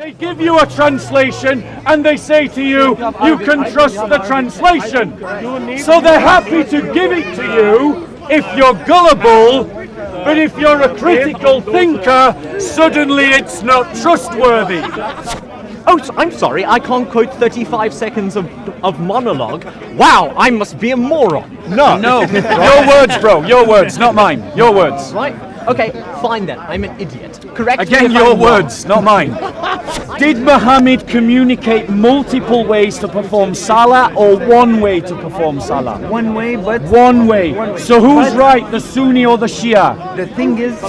They give you a translation and they say to you, you can trust the translation. So they're happy to give it to you if you're gullible, but if you're a critical thinker, suddenly it's not trustworthy. Oh, I'm sorry, I can't quote 35 seconds of monologue. Wow, I must be a moron. No, your words, bro, your words, not mine, your words. Right? Okay, fine then, I'm an idiot. Correct me Again, if your I'm words, not mine. Did Muhammad communicate multiple ways to perform salah or one way to perform salah? One way, but One way. So who's right, the Sunni or the Shia? the thing is,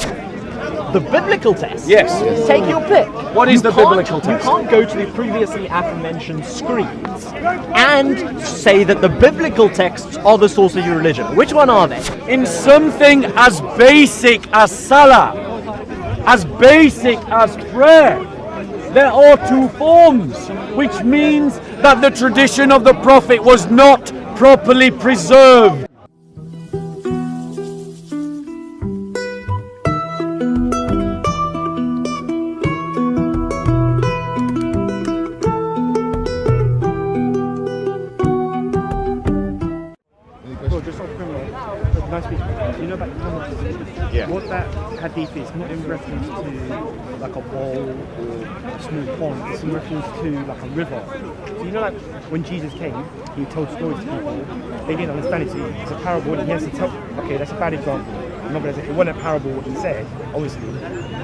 the biblical test. Yes. Take your pick. What is the biblical You test? can't go to the previously aforementioned screens and say that the biblical texts are the source of your religion. Which one are they? In something as basic as salah, as basic as prayer, there are two forms, which means that the tradition of the Prophet was not properly preserved. Nice speech. You know about camel? Yeah. What that hadith is not in reference to like a bowl or a small pond. It's in reference to like a river. So you know, like when Jesus came, he told stories to people. They didn't understand it. So it's a parable, and he has to tell. Okay, that's a bad example. I'm not gonna say it wasn't a parable what he said, obviously,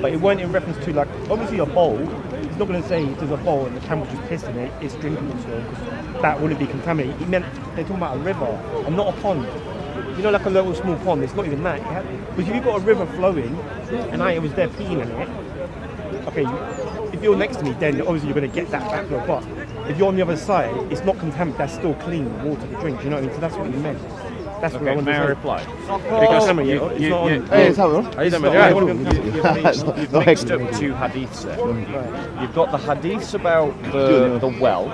but it weren't in reference to like obviously a bowl. He's not gonna say there's a bowl and the camel just pissed in it. It's drinkable still, because that wouldn't be contaminated. He meant they're talking about a river and not a pond. You know, like a little small pond, it's not even that. Because if you've got a river flowing, and I was there peeing in it, okay, if you're next to me, then obviously you're going to get that backflow. But if you're on the other side, it's not contaminated, that's still clean water to drink, you know what I mean? So that's what he meant. That's what I want to say. reply? Because You've mixed up two hadiths there. You've got the hadiths about the well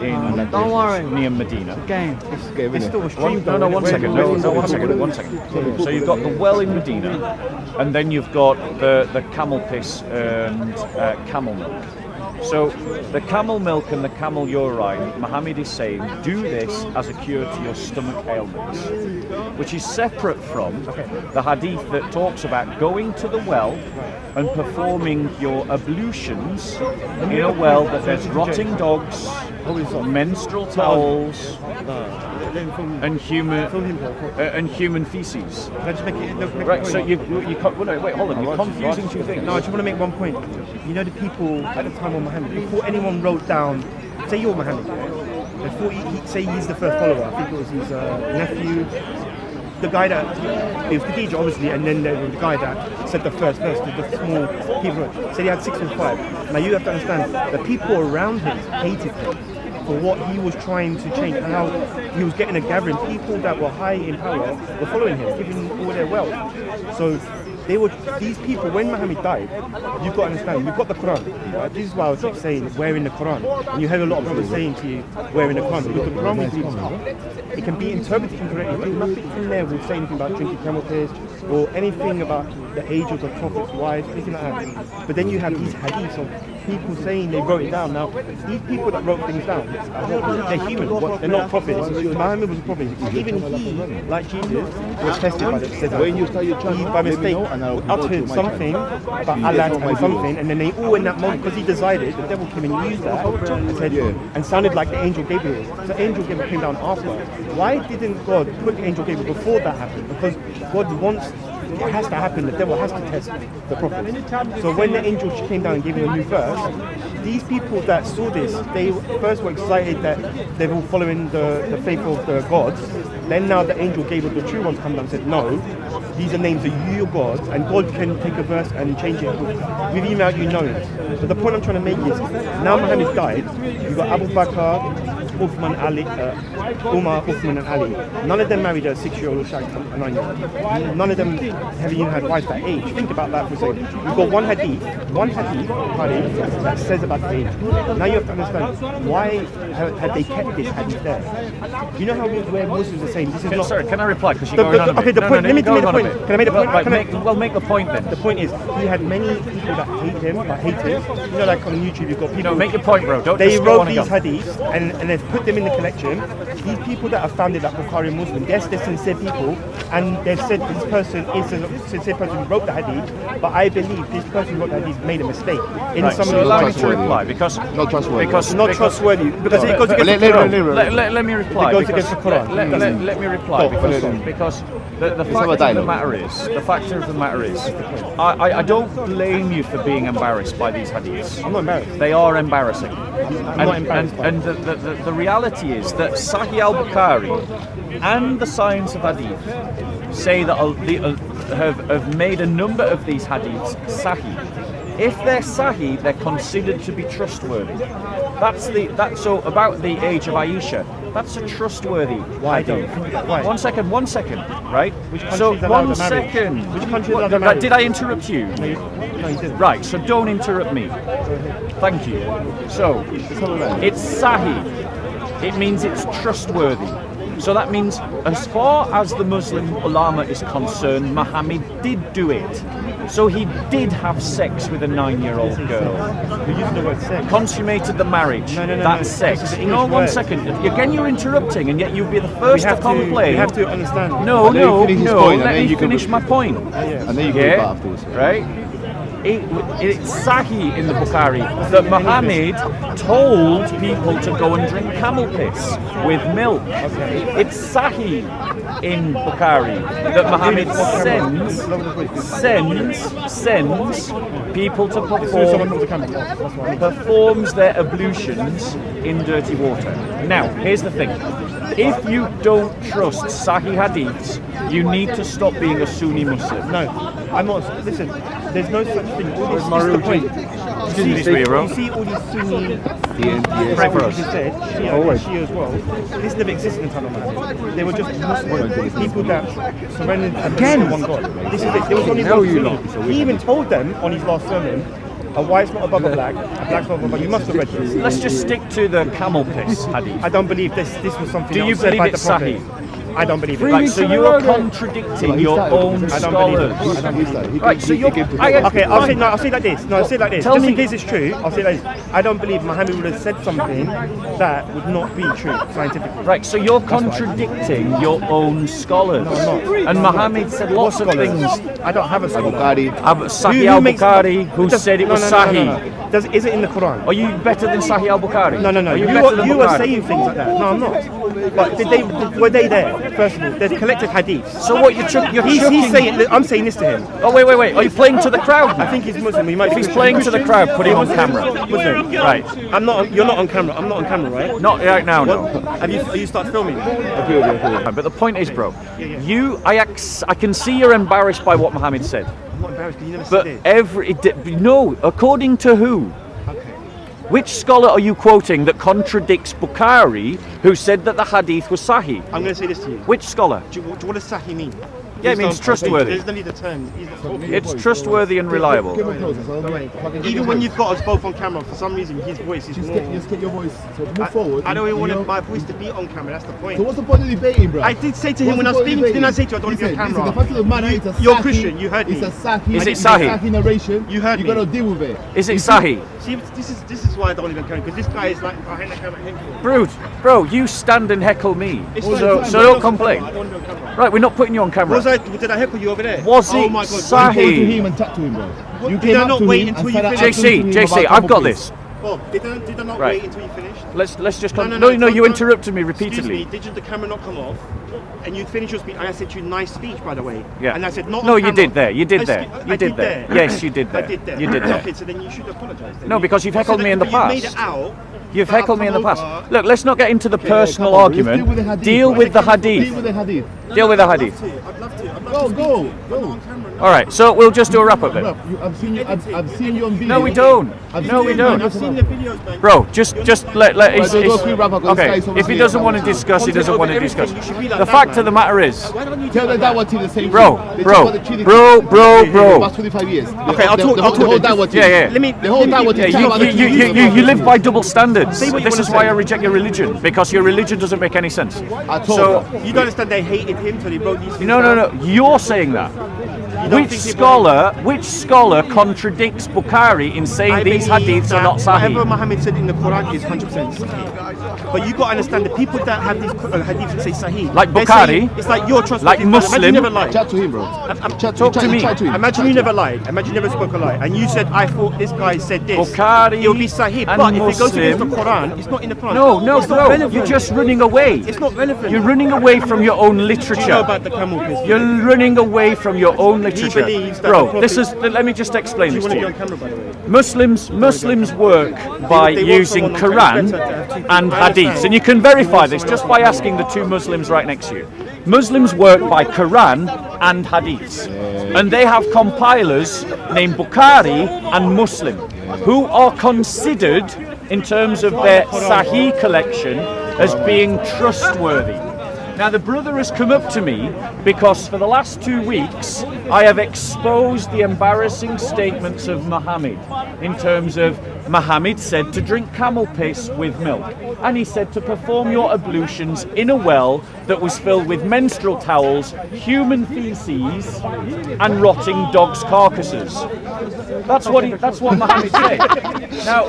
in near Medina. it's still a stream. No, one second. So you've got the well in Medina, and then you've got the camel piss and camel milk. So the camel milk and the camel urine, Muhammad is saying, do this as a cure to your stomach ailments, which is separate from the hadith that talks about going to the well and performing your ablutions in a well that there's rotting dogs, menstrual towels, and human feces. Can I just make it? Right. So you can't. Wait, hold on. You're confusing two things. No, I just want to make one point. You know, the people at the time of Muhammad, before anyone wrote down, say you're Muhammad, before he say he's the first follower, I think it was his nephew, the guy that, it was Khadija obviously, and then there was the guy that said the first verse, the small people, so he had 6 and 5. Now you have to understand, the people around him hated him for what he was trying to change and how he was getting a gathering. People that were high in power were following him, giving him all their wealth. So these people, when Muhammad died, you've got to understand, you've got the Qur'an. Right? This is why I was saying, where in the Qur'an? And you heard a lot of brothers saying to you, where in the Qur'an? Because the Qur'an will be, it can be interpreted incorrectly. Nothing in there will say anything about drinking camel piss or anything about the age of the Prophet's wives, anything like that. But then you have these hadiths of people saying they wrote it down. Now, these people that wrote things down, they're human. They're not prophets. Muhammad was a prophet. Even he, like Jesus, was tested by the he by mistake uttered something about Allah and something, and then they all in that moment, because he decided, the devil came and used that and said, and sounded like the angel Gabriel. So angel Gabriel came down after. Why didn't God put the angel Gabriel before that happened? Because God wants, it has to happen, the devil has to test the prophet. So when the angel came down and gave him a new verse, these people that saw this, they first were excited that they were following the faith of the gods. Then now the angel Gabriel, the true ones, come down and said, no, these are names of your gods, and God can take a verse and change it with email you know it. But the point I'm trying to make is, now Muhammad died, you've got Abu Bakr, Uthman, Ali, Umar, Uthman and Ali, none of them married a 6-year-old or shagged a 9-year-old. None of them have even had wives that age. Think about that for a second. We've got one hadith that says about the age. Now you have to understand why had they kept this hadith there. You know how where Muslims are saying this is not... Sorry, can I reply? Because you're going on a bit. Okay, the point, let me make the point. Can I make the point? Right, make the point then. The point is, he had many people that hate him, You know, like on YouTube, you've got people... No, make your point, bro. Don't They just wrote these hadiths and they've put them in the collection. These people that have founded that Bukhari Muslim, they're sincere people, and they've said this person is a sincere person who wrote the hadith, but I believe this person who wrote the hadith made a mistake in some of the allow me to reply because not trustworthy. Not trustworthy because it goes against the Quran. Let me reply. It goes against the Quran. Let me reply because the fact of the matter is, I don't blame you for being embarrassed by these hadiths. I'm not embarrassed. They are embarrassing. I'm not embarrassed. And the reality is that Sahih al-Bukhari and the science of hadith say that have made a number of these hadiths sahih. If they're sahih, they're considered to be trustworthy. So about the age of Aisha, that's a trustworthy hadith. Why? One second, right? Which countries allow the marriage? Which countries allow the marriage? Did I interrupt you? No, you didn't. Right, so don't interrupt me. Thank you. So, it's sahih. It means it's trustworthy. So that means, as far as the Muslim ulama is concerned, Muhammad did do it. So he did have sex with a 9-year-old girl. You're using the word sex. Consummated the marriage. No, That's sex. No, one second. Again, you're interrupting, and yet you'll be the first to complain. You have to understand. No. Let me finish my point. And then you go back afterwards. Right? It's sahih in the Bukhari that Muhammad told people to go and drink camel piss with milk. It's sahih in Bukhari that Muhammad sends people to performs their ablutions in dirty water. Now, here's the thing. If you don't trust Sahih Hadiths, you need to stop being a Sunni Muslim. No, I'm not. Listen, there's no such thing. All this is the point. You see all these Sunni practices said, Shia as well. This never existed in the time of Muhammad. They were just Muslims, people that surrendered to one God. This is it. There was only one Sunni. He even told them on his last sermon, a white's not above a black, a black's not above a black. You must have read this. Let's just stick to the camel piss hadith. I don't believe this was something Do you said believe by it's the Prophet. sahih? I don't believe it. Right, so you are contradicting your own scholars. Right, so you're... Okay, I'll say it like this. Tell Just me. in case it's true, I'll say it like this. I don't believe Muhammad would have said something that would not be true scientifically. Right, so you're contradicting your own scholars. No, I'm not. And Muhammad said lots of things. I don't have a scholar. Sahih al-Bukhari, who said it was sahih. Is it in the Quran? Are you better than Sahih al-Bukhari? No. Are you You are saying things like that. No, I'm not. But were they there? First of all, they collected hadiths. So what you're He's saying. I'm saying this to him. Oh wait. Are you playing to the crowd now? I think he's Muslim. He might If he's playing to the crowd, put him on camera. Muslim. Right. I'm not. You're not on camera. I'm not on camera, right? Not right now, no. Have you started filming? But the point is, bro, I can see you're embarrassed by what Muhammad said. I'm not embarrassed because you never But said it. no, according to who? Which scholar are you quoting that contradicts Bukhari, who said that the hadith was sahih? I'm going to say this to you. Which scholar? What does sahih mean? Yeah, it means trustworthy. There's only the term. It's trustworthy and reliable. Even when you've got us both on camera, for some reason his voice is more... Just get your voice. So move forward. I don't even want my voice to be on camera, that's the point. So what's the point of debating, bro? I did say to him when I was speaking, didn't I say to you I don't want to be on camera? The fact of the matter is You're Christian, you heard me. It's a sahih. Is it sahih? Sahih narration. You heard me. You got to deal with it. Is it sahih? See, this is why I don't even care, because this guy is like behind the camera. Bro, you stand and heckle me. It's So fine. don't complain. I don't want to be on camera. Right, we're not putting you on camera. Did I heckle you over there? Was Oh it my God. You sahih? came to him and talked to him, bro. You Did I not wait until you finished? JC, I've got this. Bob, did I not Right. wait until you finished? Let's just No, you don't- interrupted me Excuse repeatedly. me, did the camera not come off? And you finished your speech, and I said to you, nice speech, by the way. Yeah. And I said, not No, on you camera. did there. You did there. Excuse- You I did there. Yes, you did there. I did there. You did there. Okay, so then you should apologise. then. No, because you've heckled me in the You past. made it out. You've that I've heckled me in the come past. over. Look, let's not get into the personal Come on, argument. let's deal with the hadith. Deal with the Deal with hadith. the hadith. Deal with the hadith. I'd love to. Go. On camera. All right, so we'll just do a wrap up then. Bro, I've seen you on video. No, we don't. No, we don't. I've seen the videos, man. Bro, just let Right, go quick wrap up, 'cause this okay. guy's so If he much doesn't here. want to discuss, he doesn't want to discuss. You should be like The that, fact man. of the matter is, Why don't you Tell do them that one to the same bro, thing. They bro, talk about the Trinity bro, for bro. about 25 years. Okay, I'll talk. The whole Dawah team. Yeah. The whole Dawah team. Yeah, talk about the Trinity. you live by double standards. Say what you This wanna is why say. I reject your religion, because your religion doesn't make any sense. At all. So, You don't understand they hated him, so they wrote these things no, down. you're saying that. don't think Which scholar contradicts Bukhari in saying I these believe hadiths that are not whatever sahih? Muhammad said in the Quran is 100% sahih. But you got to understand the people that have these hadiths and say sahih. Like they're Bukhari, saying it's like you're trustworthy. like Imagine Muslim. you never lied. Chat to him, bro. Talk to me. Chat to him. Imagine you never lied. Imagine you never spoke a lie. And you said, I thought this guy said this. Bukhari It'll be sahih. and But if it goes against the Muslim- Quran, it's not in the Quran. No, it's not bro, relevant. you're just running away. It's not relevant. You're running away from your own Do you know literature. about the camel piss? You're running away from your own literature. believes that the Bro, Prophet- this is. Let me just explain Do you this want to to be you. on camera, by the way? Muslims work by They want using someone on camera. Quran It's better to have two people. and I hadiths, understand. and you can verify this just by asking the two Muslims right next to you. Muslims work by Quran and hadiths, and they have compilers named Bukhari and Muslim, who are considered, in terms of their Sahih collection, as being trustworthy. Now the brother has come up to me because for the last 2 weeks I have exposed the embarrassing statements of Muhammad in terms of Muhammad said to drink camel piss with milk, and he said to perform your ablutions in a well that was filled with menstrual towels, human feces and rotting dogs' carcasses. That's what Muhammad said. Now,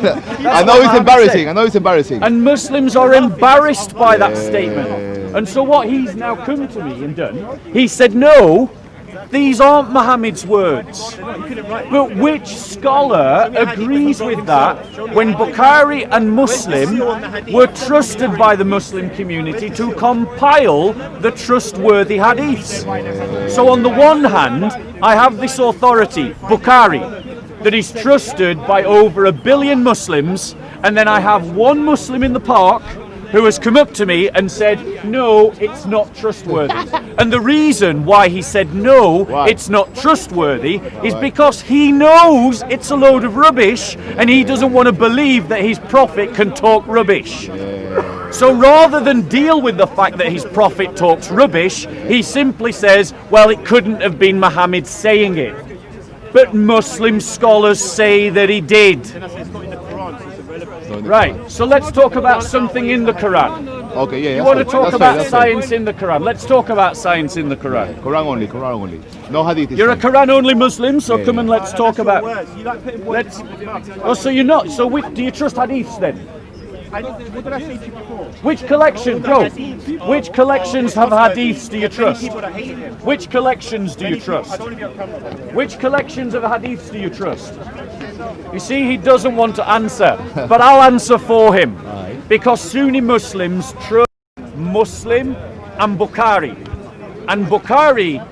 I know it's embarrassing. I know it's embarrassing. and Muslims are embarrassed by that statement. And so what he's now come to me and done, he said, no, these aren't Muhammad's words. But which scholar agrees with that when Bukhari and Muslim were trusted by the Muslim community to compile the trustworthy hadiths? So on the one hand, I have this authority, Bukhari, that is trusted by over 1 billion Muslims, and then I have one Muslim in the park who has come up to me and said, no, it's not trustworthy. And the reason why he said, no, it's not trustworthy is because he knows it's a load of rubbish and he doesn't want to believe that his prophet can talk rubbish. So rather than deal with the fact that his prophet talks rubbish, he simply says, well, it couldn't have been Muhammad saying it. But Muslim scholars say that he did. Right, so let's talk about something in the Quran. Okay, yeah. You want to talk about science in the Quran? Let's talk about science in the Quran. Quran only. Quran only. No hadith. is You're a fine. Quran-only Muslim, so come and let's talk about. Words. You like putting words in people's mouths. Oh, so you're not. So do you trust hadiths then? What did I say to you before? Which collection, bro? Which collections have hadiths do you trust? People that hated him. Which collections do you I trust? don't want to be on camera. Which collections of hadiths do you trust? You see, he doesn't want to answer, but I'll answer for him. Because Sunni Muslims trust Muslim and Bukhari. And Bukhari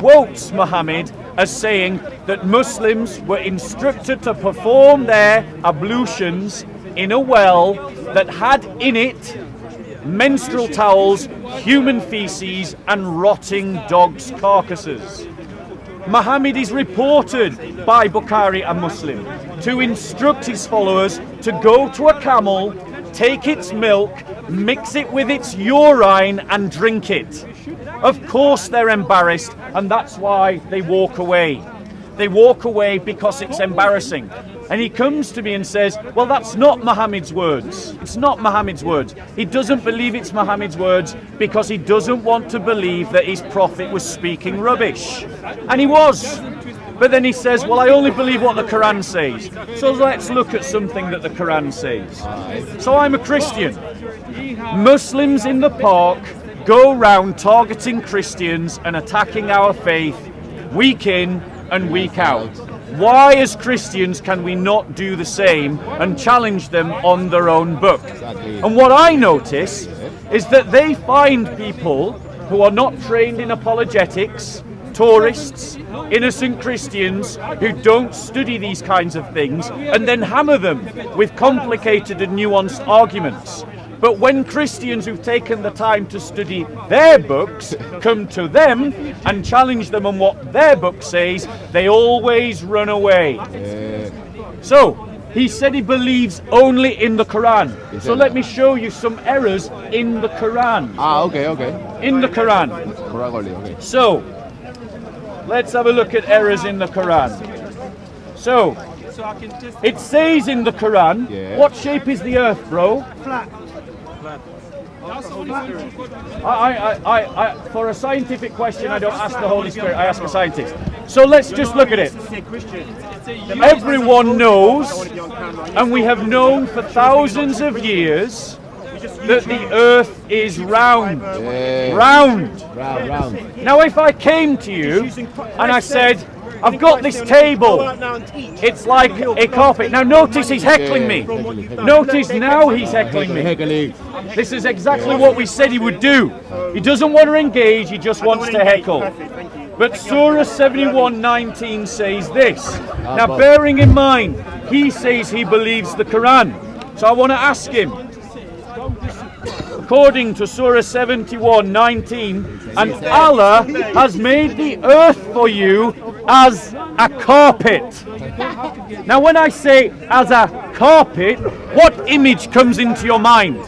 quotes Muhammad as saying that Muslims were instructed to perform their ablutions in a well that had in it menstrual towels, human feces and rotting dogs' carcasses. Muhammad is reported by Bukhari and Muslim to instruct his followers to go to a camel, take its milk, mix it with its urine and drink it. Of course they're embarrassed, and that's why they walk away. They walk away because it's embarrassing. And he comes to me and says, well, that's not Muhammad's words. It's not Muhammad's words. He doesn't believe it's Muhammad's words because he doesn't want to believe that his prophet was speaking rubbish. And he was. But then he says, well, I only believe what the Quran says. So let's look at something that the Quran says. So I'm a Christian. Muslims in the park go round targeting Christians and attacking our faith week in and week out. Why, as Christians, can we not do the same and challenge them on their own book? And what I notice is that they find people who are not trained in apologetics, tourists, innocent Christians who don't study these kinds of things, and then hammer them with complicated and nuanced arguments. But when Christians who've taken the time to study their books come to them and challenge them on what their book says, they always run away. So, He said he believes only in the Qur'an. So let me show you some errors in the Qur'an. Ah, okay, okay. In the Qur'an. Quran only, okay. So, let's have a look at errors in the Qur'an. So, it says in the Qur'an, Yeah. what shape is the earth, bro? Flat. For a scientific question, I don't ask the Holy Spirit, I ask a scientist. So let's just look at it. Everyone knows, and we have known for thousands of years, that the earth is round. Yeah. Round. Round. Now if I came to you and I said, I've got this table, it's like a carpet. Now notice he's heckling me. Notice now he's heckling me. This is exactly what we said he would do. He doesn't want to engage, he just wants to heckle. But Surah 71:19 says this. Now bearing in mind, he says he believes the Quran. So I want to ask him, according to Surah 71:19, and Allah has made the earth for you as a carpet. Now when I say as a carpet, what image comes into your mind?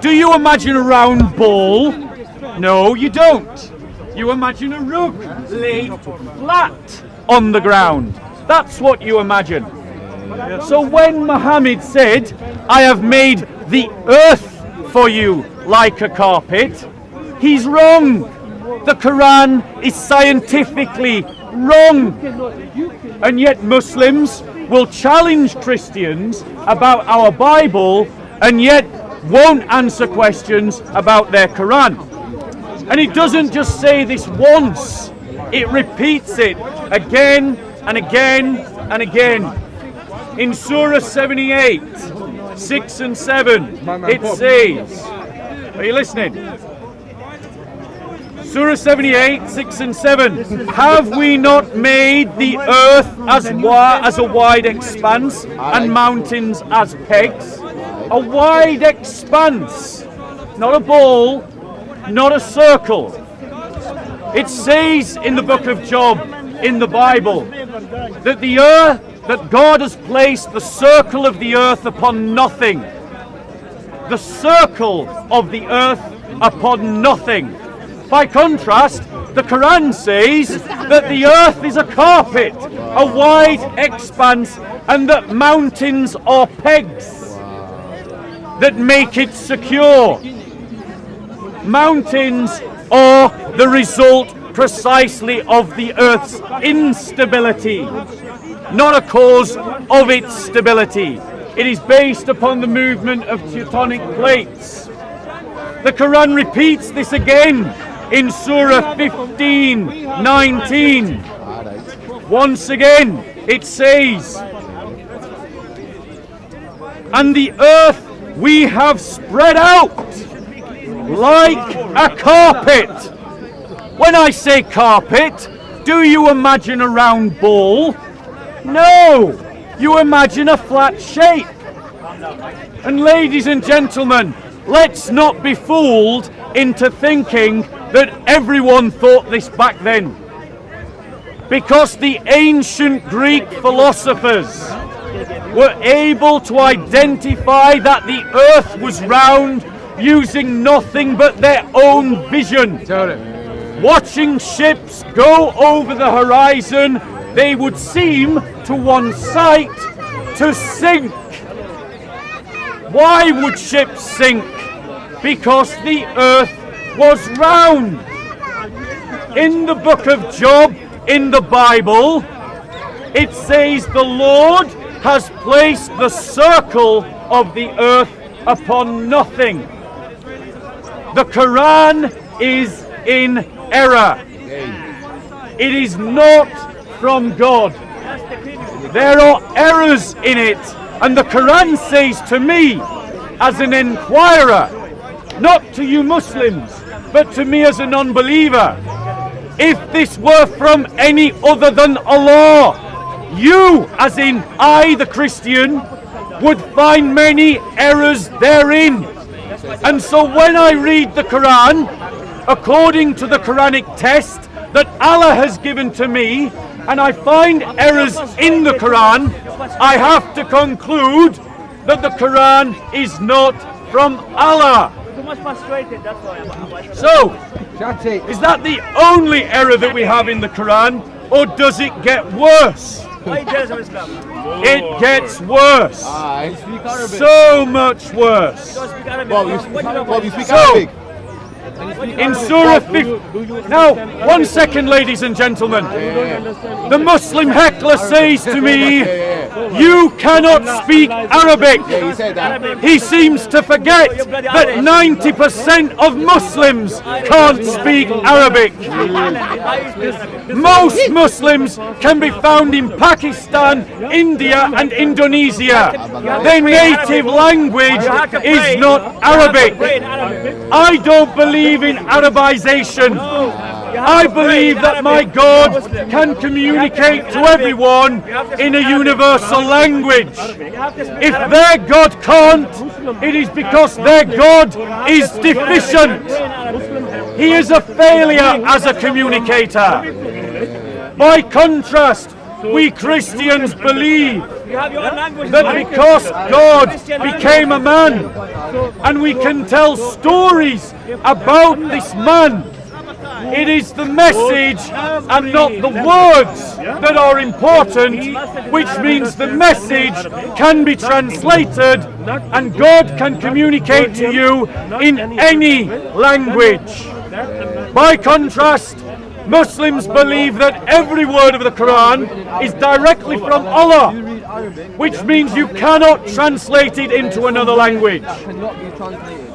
Do you imagine a round ball? No, you don't. You imagine a rug laid flat on the ground. That's what you imagine. So when Muhammad said, I have made the earth for you like a carpet, he's wrong. The Quran is scientifically wrong. And yet Muslims will challenge Christians about our Bible and yet won't answer questions about their Quran. And it doesn't just say this once, it repeats it again and again and again. In Surah 78, 6 and 7, it says, are you listening? Surah 78, 6 and 7, have we not made the earth as a wide expanse and mountains as pegs? A wide expanse, not a ball, not a circle. It says in the book of Job, in the Bible, that the earth, that God has placed the circle of the earth upon nothing. The circle of the earth upon nothing. By contrast, the Quran says that the earth is a carpet, a wide expanse, and that mountains are pegs that make it secure. Mountains are the result precisely of the earth's instability, not a cause of its stability. It is based upon the movement of tectonic plates. The Quran repeats this again in Surah 15:19. Once again, it says, and the earth we have spread out like a carpet. When I say carpet, do you imagine a round ball? No, you imagine a flat shape. And ladies and gentlemen, let's not be fooled into thinking that everyone thought this back then. Because the ancient Greek philosophers were able to identify that the earth was round using nothing but their own vision. Watching ships go over the horizon, they would seem to one sight to sink. Why would ships sink? Because the earth was round. In the book of Job, in the Bible, it says the Lord has placed the circle of the earth upon nothing. The Quran is in error. It is not from God. There are errors in it, and the Quran says to me as an inquirer, not to you Muslims, but to me as a non-believer, if this were from any other than Allah, you, as in I the Christian, would find many errors therein. And so when I read the Quran, according to the Quranic test that Allah has given to me, and I find errors in the Qur'an, I have to conclude that the Qur'an is not from Allah. Too much frustrated, that's why. So, is that the only error that we have in the Qur'an, or does it get worse? Why are you jealous of Islam? It gets worse. I speak Arabic. So much worse. You don't speak Arabic. Bob, What do you speak So- Arabic. In Surah 50. Now, 1 second, ladies and gentlemen. The Muslim heckler says to me, you cannot speak Arabic. Yeah, he said that. He seems to forget that 90% of Muslims can't speak Arabic. Most Muslims can be found in Pakistan, India and Indonesia. Their native language is not Arabic. I don't believe in Arabization. I believe that my God can communicate to everyone in a universal language. If their God can't, it is because their God is deficient. He is a failure as a communicator. By contrast, we Christians believe that because God became a man and we can tell stories about this man, it is the message and not the words that are important, which means the message can be translated and God can communicate to you in any language. By contrast, Muslims believe that every word of the Quran is directly from Allah, which means you cannot translate it into another language.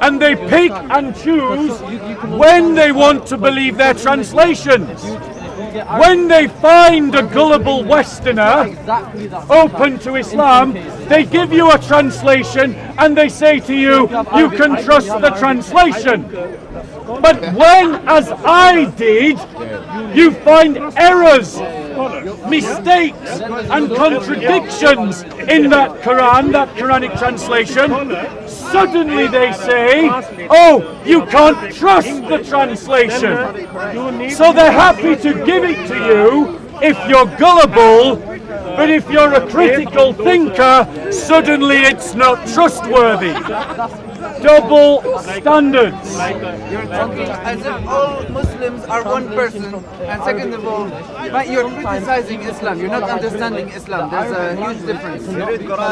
And they pick and choose when they want to believe their translations. When they find a gullible Westerner open to Islam, they give you a translation and they say to you, you can trust the translation. But when, as I did, you find errors, mistakes and contradictions in that Quran, that Quranic translation, suddenly they say, oh, you can't trust the translation. So they're happy to give it to you if you're gullible, but if you're a critical thinker, suddenly it's not trustworthy. Double standards. You're talking as if all Muslims are one person, and second of all, but you're criticizing Islam. You're not understanding Islam. There's a huge difference.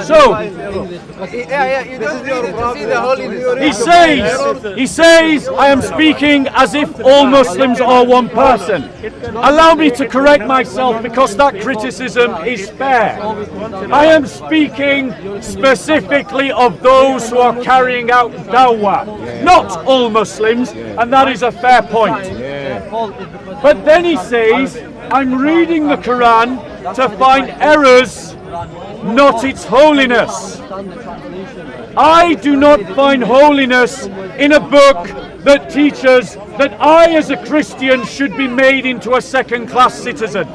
So, You don't read it to see the holiness. he says, I am speaking as if all Muslims are one person. Allow me to correct myself because that criticism is fair. I am speaking specifically of those who are carrying out dawah, not all Muslims, and that is a fair point. But then he says, I'm reading the Quran to find errors, not its holiness. I do not find holiness in a book that teaches that I as a Christian should be made into a second-class citizen.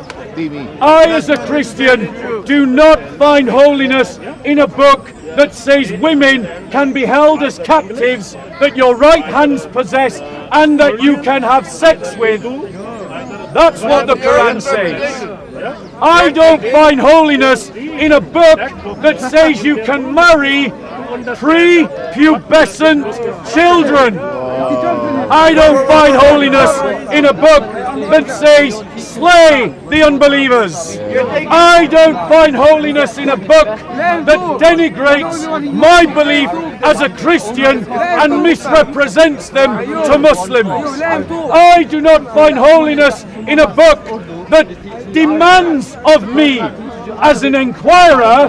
I as a Christian do not find holiness in a book that says women can be held as captives that your right hands possess and that you can have sex with. That's what the Quran says. I don't find holiness in a book that says you can marry pre-pubescent children. I don't find holiness in a book that says slay the unbelievers. I don't find holiness in a book that denigrates my belief as a Christian and misrepresents them to Muslims. I do not find holiness in a book that demands of me as an inquirer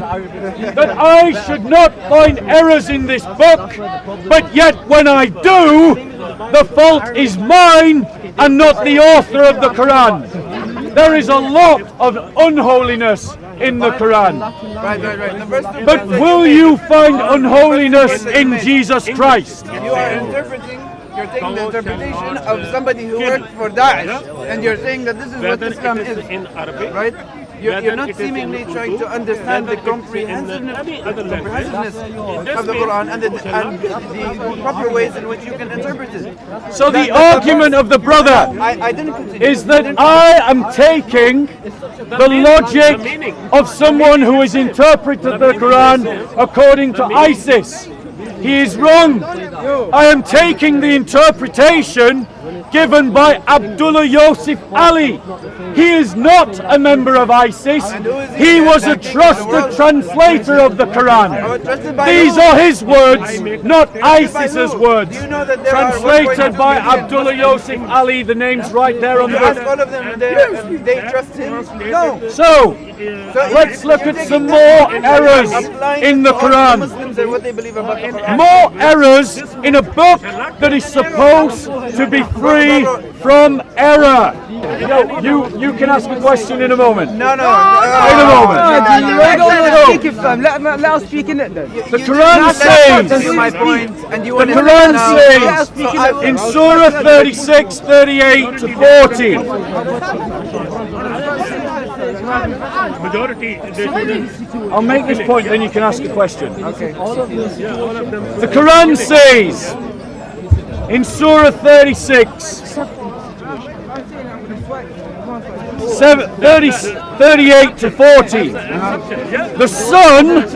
that I should not find errors in this book, but yet when I do, the fault is mine and not the author of the Quran. There is a lot of unholiness in the Quran. Right. But will you find unholiness in Jesus Christ? You are interpreting. You're taking the interpretation of somebody who worked for Daesh, and you're saying that this is what Islam is. In Arabic. Right? You're not seemingly trying to understand the comprehensiveness of the Quran and the proper ways in which you can interpret it. So the argument of the brother I didn't continue. is that I am taking the logic of someone who has interpreted the Quran according to ISIS. He is wrong. I am taking the interpretation given by Abdullah Yusuf Ali. He is not a member of ISIS. He was a trusted translator of the Quran. These are his words, not ISIS's words. Translated by Abdullah Yusuf Ali. The name's right there on the book. Ask all of them, they trust him? No. So, let's look at some more errors in the Quran. Muslims and what they believe about the Quran. More errors in a book that is supposed to be free from error. You can ask a question in a moment. No. In a moment. Let us speak in it then. The Quran says, my point, and you the want Quran says in Surah 36, 38 to 40. I'll make this point, then you can ask a question. The Quran says in Surah 36, 38 to 40, the sun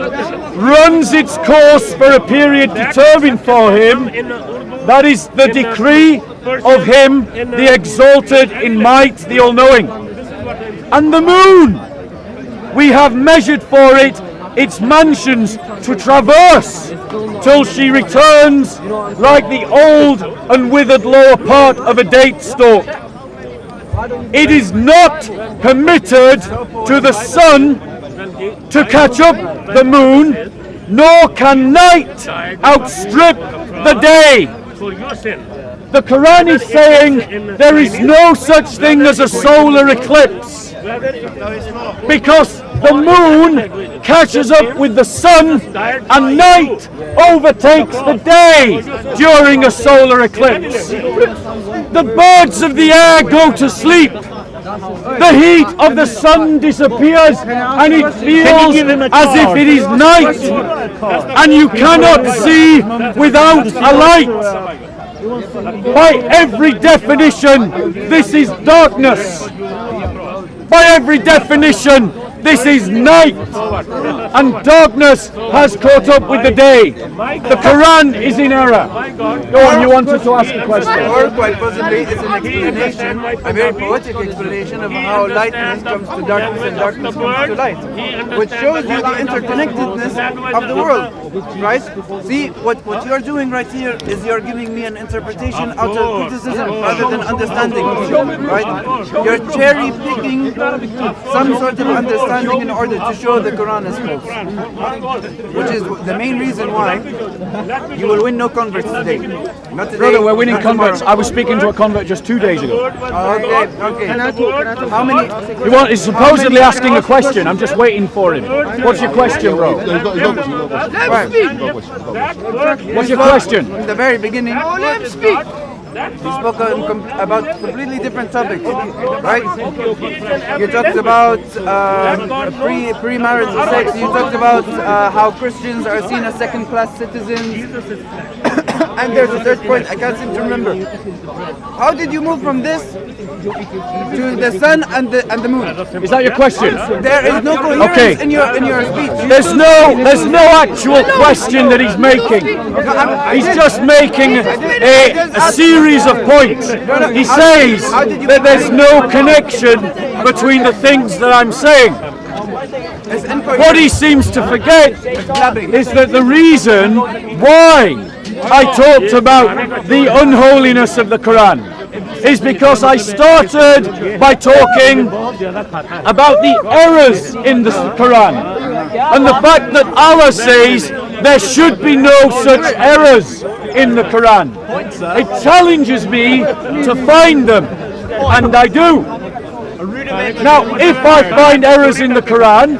runs its course for a period determined for him. That is the decree of him, the exalted in might, the all-knowing. And the moon, we have measured for it its mansions to traverse till she returns like the old and withered lower part of a date stalk. It is not permitted to the sun to catch up the moon, nor can night outstrip the day. The Quran is saying there is no such thing as a solar eclipse, because the moon catches up with the sun and night overtakes the day during a solar eclipse. The birds of the air go to sleep. The heat of the sun disappears and it feels as if it is night, and you cannot see without a light. By every definition, this is darkness. By every definition, this is night, and darkness has caught up with the day. The Quran is in error. Go on, you wanted to ask a question. Or quite possibly it's an explanation, a very poetic explanation of how lightness comes to darkness and darkness comes to light, which shows you the interconnectedness of the world, right? See, what you're doing right here is you're giving me an interpretation out of criticism rather than understanding, right? You're cherry picking some sort of understanding in order to show the Quran is false, which is the main reason why you will win no converts today. Not today. Brother, we're winning converts. I was speaking to a convert just 2 days ago. Okay. How many? He's supposedly asking a question. I'm just waiting for him. What's your question, bro? What's your question? In the very beginning, let him speak. You spoke about completely different topics, right? You talked about premarital sex. You talked about how Christians are seen as second-class citizens. And there's a third point I can't seem to remember. How did you move from this to the sun and the moon? Is that your question? There is no coherence in your speech. There's no actual question that he's making. He's just making a series of points. He says that there's no connection between the things that I'm saying. What he seems to forget is that the reason why I talked about the unholiness of the Quran is because I started by talking about the errors in the Quran and the fact that Allah says there should be no such errors in the Quran. It challenges me to find them, and I do. Now, if I find errors in the Quran,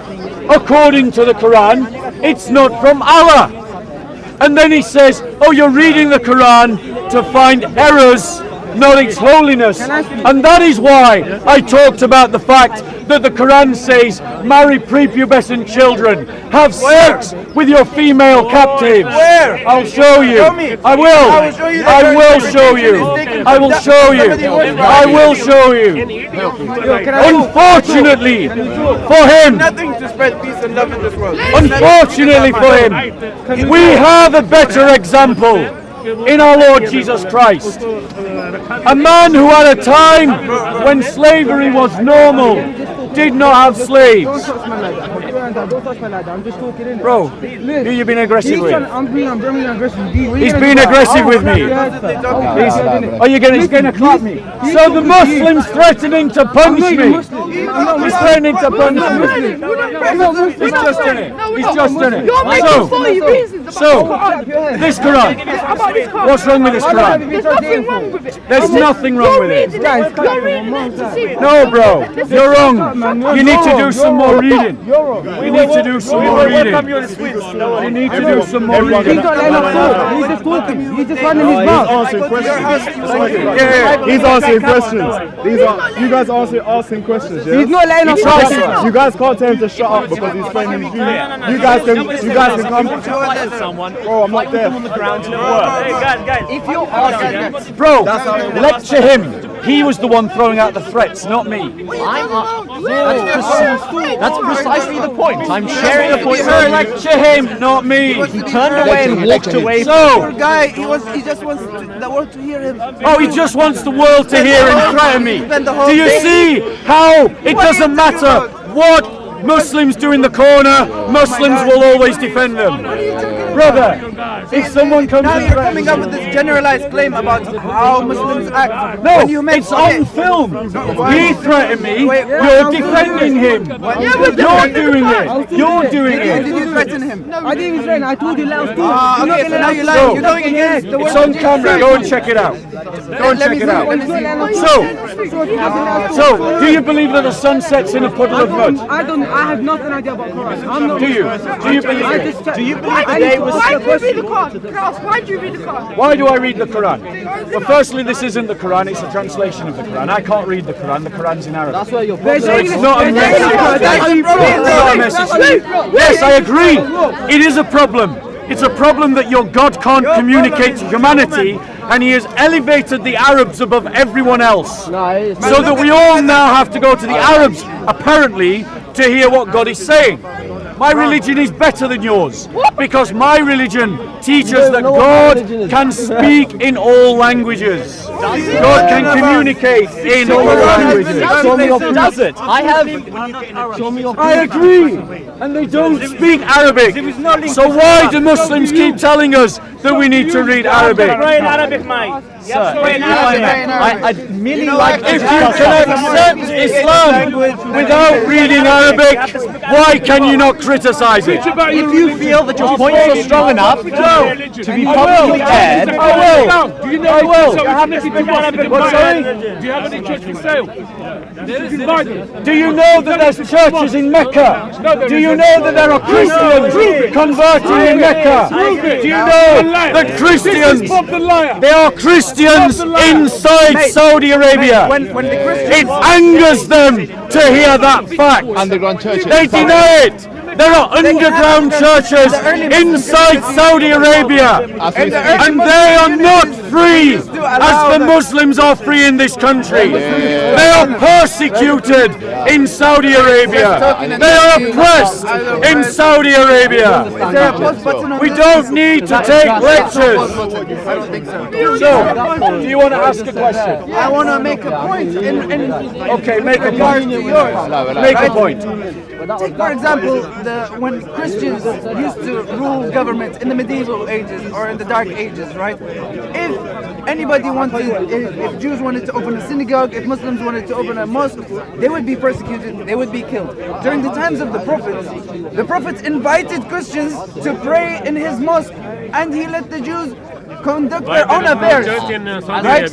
according to the Quran, it's not from Allah. And then he says, oh, you're reading the Quran to find errors not its holiness. And that is why I talked about the fact that the Quran says, marry prepubescent children, have sex with your female captives. Where? I'll show you. Show me. I will. I will show you I that will your show you. interpretation is taken I will from show you. somebody who was I will show you. Unfortunately for him, Nothing to spread peace and love in this world. unfortunately for him, we have a better example in our Lord Jesus Christ. A man who at a time when slavery was normal did not have slaves. Don't touch my lad. I'm just talking in it. Bro, who you been aggressive with? I'm being aggressive. He's been aggressive with me. Are you going to clap me? So the Muslim's threatening to punch me. He's threatening to punch me. He's just done it. He's just done it. So, this Quran. What's wrong with this Quran? There's nothing wrong with it. There's nothing wrong with it. You're reading it to see. No, bro. You're wrong. You need to do some more reading. We need to do some more reading. We need to do some more reading. He's not letting us talk. He's just talking. He's just running his mouth. Answering questions. Yeah. He's answering questions. These are you guys asking questions. Yeah? He's not letting us talk. You guys can't tell him to shut up because he's framing his view. You guys can come. Someone, Bro, I'm not there. on the ground and it works. Hey, guys. If you're asking, Bro, lecture him. He was the one throwing out the threats, not me. That's precisely the point. I'm sharing a point. Sir, lecture him, not me. He turned away and walked away. Poor So, guy, he just wants the world to hear him. oh, he just wants the world to hear him threaten me. Do you see how it doesn't matter what Muslims do in the corner, Muslims will always defend them. Brother, if someone comes Now and you're coming up with this generalized claim about how Muslims act. When you no, meant it's on film. He threatened me. Wait, You're defending him. You're doing it. You're doing Did it. you threaten him? I didn't even threaten. I told you let us talk. Okay, so now you're So, lying. You're going against the It's word. on camera. Go and check it out. Go and check it out. So, do you believe that the sun sets in a puddle of mud? I have nothing idea about Quran. I'm not. Do you? Do you believe I it? just checked. Do you believe Why the do day you was read the Quran? Klaus, why do you read the Quran? Why do I read the Quran? Well, firstly, this isn't the Quran, it's a translation of the Quran. I can't read the Quran's in Arabic. That's where you're. So it's not a message. Yes, I agree. It is a problem. It's a problem that your God can't communicate to humanity, and he has elevated the Arabs above everyone else. So that we all now have to go to the Arabs, apparently, to hear what God is saying. My religion is better than yours because my religion teaches that God can speak in all languages. God can communicate in all languages. does it? I have. I agree, and they don't speak Arabic. So why do Muslims keep telling us that we need to read Arabic? Pray in Arabic, mate. I'd merely like to If you can accept Islam without reading Arabic, why can you not criticize it? If you feel that your points are strong enough to be publicly aired, I will. Do you know I will. What, sorry? Do you have any church for sale? Do you know that there's churches in Mecca? Do you know that there are Christians converting in Mecca? Do you know that Christians, they are Christians inside Saudi Arabia? It angers them to hear that fact. Underground churches. They deny it. There are underground churches inside Saudi Arabia, and they are not free as the Muslims are free in this country. They are persecuted in Saudi Arabia. They are oppressed in Saudi Arabia. We don't need to take lectures. I don't think so. So, do you want to ask a question? I want to make a point Okay, make a point. Make a point. Take, for example, when Christians used to rule government in the medieval ages or in the dark ages, right? If anybody wanted, if Jews wanted to open a synagogue, if Muslims wanted to open a mosque, they would be persecuted, they would be killed. During the times of the Prophet invited Christians to pray in his mosque, and he let the Jews conduct their own affairs. Right?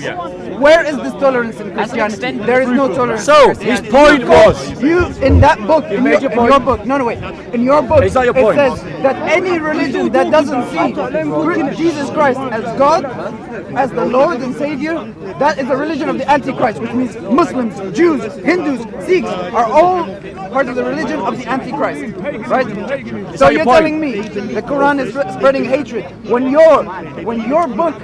Where is this tolerance in Christianity? There is no tolerance. So, his point was... You, in that book, in your book, no, wait. In your book, Is that your it point? says that any religion that doesn't see Jesus Christ as God, as the Lord and Savior, that is a religion of the Antichrist, which means Muslims, Jews, Hindus, Sikhs are all part of the religion of the Antichrist, right? So you're telling me the Quran is spreading hatred when your book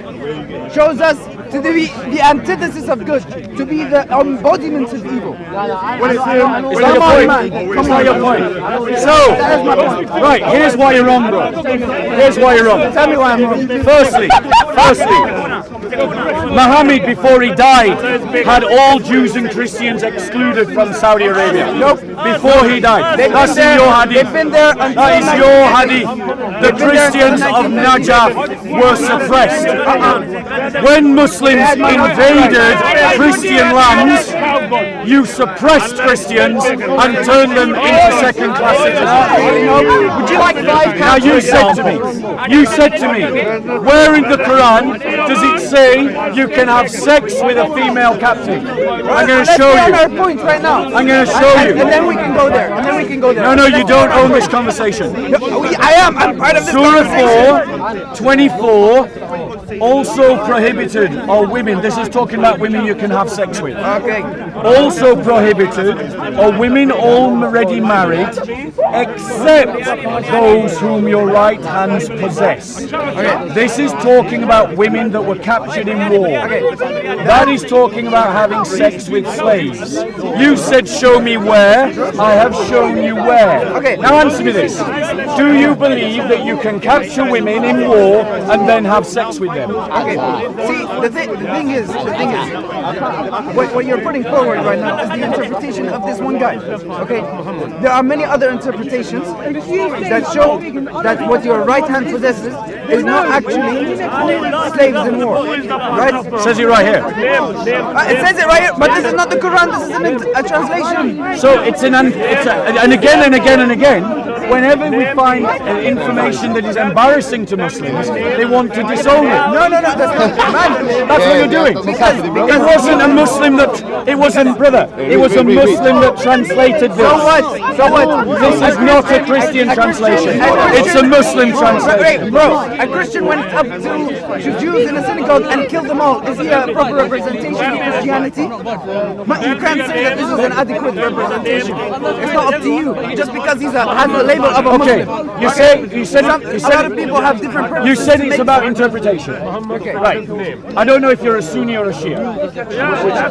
shows us to be the antithesis of good, to be the embodiment of evil. Well, it's not your point. So, right, here's why you're wrong, bro. Here's why you're wrong. Tell me why I'm wrong. Firstly, Muhammad, before he died, had all Jews and Christians excluded from Saudi Arabia. Nope. Before he died. That's in your hadith. They've been there That is your hadith. The Christians of Najaf were suppressed. When Muslims invaded Christian lands, you suppressed Christians and turned them into second-class citizens. Would you like 5 Now you said to me, where in the Quran does it say you can have sex with a female captive? I'm going to show you. Let's our point right now. I'm going to show you. And then we can go there. No, you don't own this conversation. I am. I'm part of this Surah conversation. 4, 24, also prohibited are women. This is talking about women you can have sex with. Okay. Also prohibited are women already married, except those whom your right hands possess. Okay. This is talking about women that were captured in war. Okay. That is talking about having sex with slaves. You said show me where. I have shown you where. Okay. Now answer me this. Do you believe that you can capture women in war and then have sex with them? Okay. See, the thing is, what you're putting forward right now is the interpretation of this one guy. Okay. There are many other interpretations that show that what your right hand possesses is not actually slaves in war. Right? It says it right here. It says it right here, but this is not the Quran. This is a translation. So and again. Whenever we find information that is embarrassing to Muslims, they want to disown it. No, that's not imagine. That's what you're doing. It wasn't a Muslim it was a Muslim that translated this. So what? This is not a Christian translation. It's a Muslim translation. Bro, a Christian went up to Jews in a synagogue and killed them all. Is he a proper representation of Christianity? You can't say that this is an adequate representation. It's not up to you. Just because has a label of a Muslim. You said a lot of people have different purposes. You said it's about interpretation. Okay. Right. I don't know if you're a Sunni or a Shia.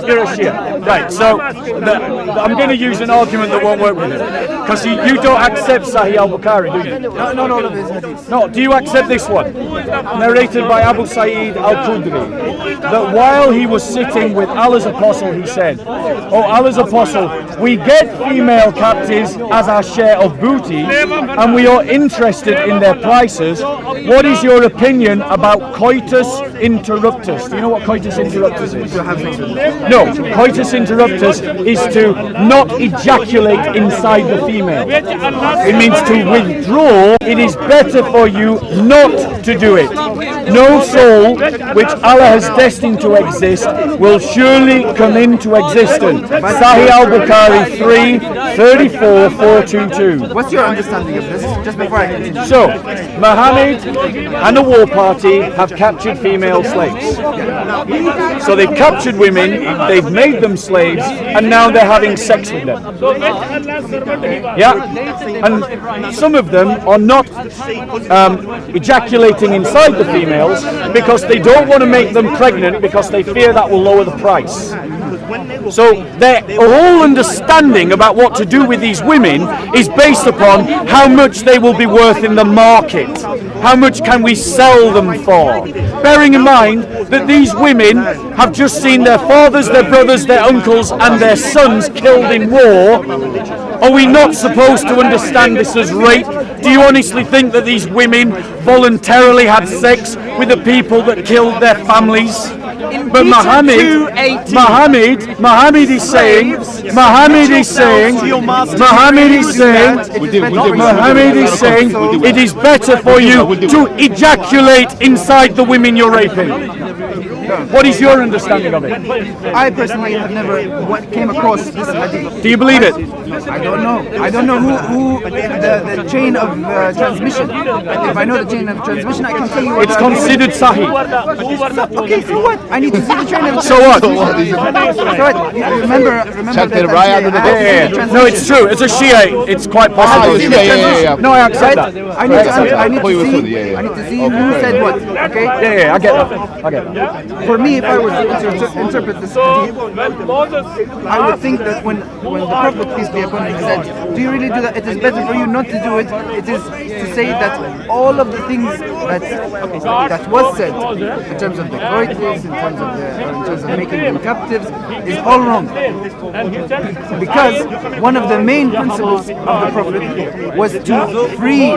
You're a Shia. Right. So I'm going to use an argument that won't work with it. Because you don't accept Sahih al-Bukhari, do you? No, all of his hadiths. No. Do you accept this one? Narrated by Abu Sa'id al-Khudri. That while he was sitting with Allah's apostle, he said, "Oh, Allah's apostle, we get female captives as our share of booty, and we are interested in their prices. What is your opinion about coitus interruptus?" Do you know what coitus interruptus is? No, coitus interruptus is to not ejaculate inside the female. It means to withdraw. It is better for you not to do it. No soul which Allah has destined to exist will surely come into existence. Sahih al-Bukhari 3:34-422. What's your understanding of this? Just before I continue. So, Muhammad and the war party have captured female slaves. So they've captured women, they've made them slaves, and now they're having sex with them. Yeah, and some of them are not ejaculating inside the females because they don't want to make them pregnant because they fear that will lower the price. So their whole understanding about what to do with these women is based upon how much they will be worth in the market. How much can we sell them for? Bearing in mind that these women have just seen their fathers, their brothers, their uncles and their sons killed in war. Are we not supposed to understand this as rape? Do you honestly think that these women voluntarily had sex with the people that killed their families? But Muhammad is saying it is better for you to ejaculate inside the women you're raping. What is your understanding of it? I personally have never came across this hadith. Do you believe it? I don't know. I don't know who the chain of transmission. If I know the chain of transmission, I can tell you. It's considered sahih. Okay, so what? I need to see the chain of So what? So what? Remember Check that the right under the Yeah. No, it's true. As a Shia, it's quite possible. yeah. No, I accept that. I need to see who said what. Okay. Yeah, I get that. I get that. For me, if I were to interpret this hadith, I would think that when the Prophet, peace be upon him, said, "Do you really do that? It is better for you not to do it." It is to say that all of the things that was said in terms of the coitus, in terms of making them captives, is all wrong. Because one of the main principles of the Prophet was to free